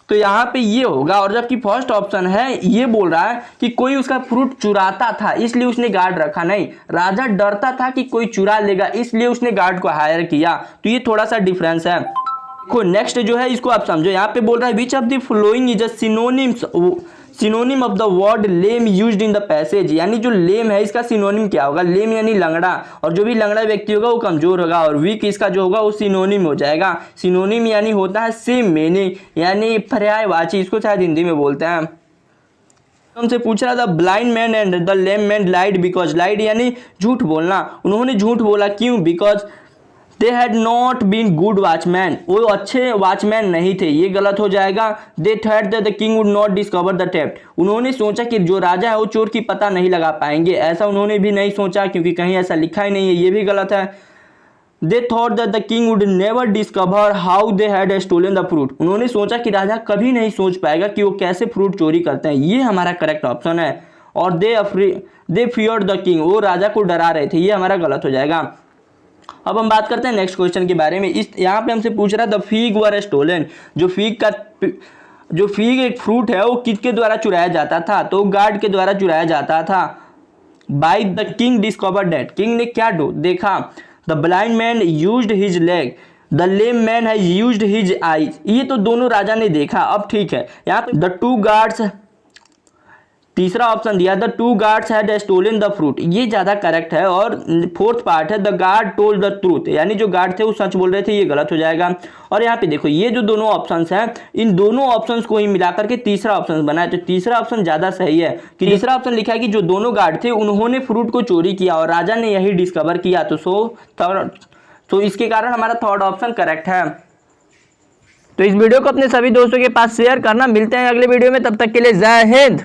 तो यहाँ पे ये होगा। और जबकि फर्स्ट ऑप्शन है ये बोल रहा है कि कोई उसका फ्रूट चुराता था इसलिए उसने गार्ड रखा। नहीं, राजा डरता था कि कोई चुरा लेगा इसलिए उसने गार्ड को हायर किया। तो ये थोड़ा सा डिफरेंस है। देखो नेक्स्ट जो है इसको आप समझो। यहाँ पे बोल रहा है which of the following is a synonym of the word lame used in the passage, यानी जो लेम है इसका सिनोनिम क्या होगा। लेम यानी लंगड़ा, और जो भी लंगड़ा व्यक्ति होगा वो कमजोर होगा, और वीक इसका जो होगा वो सिनोनिम हो जाएगा। सिनोनिम यानी होता है सेम मीनिंग, यानी पर्यायवाची, इसको शायद हिंदी में बोलते हैं। हमसे पूछ रहा था blind man and the lame man lied because, lied यानी झूठ बोलना। उन्होंने झूठ बोला क्यों, because they had not been good watchman, वो अच्छे वॉचमैन नहीं थे, ये गलत हो जाएगा। They thought that the king would not discover the theft, उन्होंने सोचा कि जो राजा है वो चोर की पता नहीं लगा पाएंगे, ऐसा उन्होंने भी नहीं सोचा क्योंकि कहीं ऐसा लिखा ही नहीं है, ये भी गलत है। They thought that the king would never discover how they had stolen the fruit, उन्होंने सोचा कि राजा कभी नहीं सोच पाएगा कि वो कैसे फ्रूट चोरी करते हैं, ये हमारा करेक्ट ऑप्शन है। और दे फियर्ड द किंग, वो राजा को डरा रहे थे, ये हमारा गलत हो जाएगा। अब हम बात करते हैं नेक्स्ट क्वेश्चन के बारे में। इस यहाँ पे हमसे पूछ रहा है द फिग वर स्टोलन, जो फिग एक फ्रूट है वो किसके द्वारा चुराया जाता था, तो गार्ड के द्वारा चुराया जाता था। By the king discovered that, king ने क्या देखा, the blind man used his leg, the lame man has used his eyes, ये तो दोनों राजा ने देखा। अब ठीक है, यहाँ पे द 2 गार्ड्स, तीसरा ऑप्शन दिया the 2 guards had stolen the fruit, ये ज़्यादा करेक्ट है। और 4th पार्ट है the guard told the truth, यानी जो गार्ड थे वो सच बोल रहे थे, ये गलत हो जाएगा। और यहाँ पे देखो ये जो दोनों ऑप्शंस हैं, इन दोनों ऑप्शंस को ही मिलाकर के तीसरा ऑप्शन बना है, तो तीसरा ऑप्शन ज़्यादा सही है। कि तीसरा ऑप्शन लिखा है कि जो दोनों गार्ड थे उन्होंने फ्रूट को चोरी किया और राजा ने यही डिस्कवर किया, तो इसके कारण हमारा 3rd ऑप्शन करेक्ट है। तो इस वीडियो को अपने सभी दोस्तों के पास शेयर करना। मिलते हैं अगले वीडियो में, तब तक के लिए जय हिंद।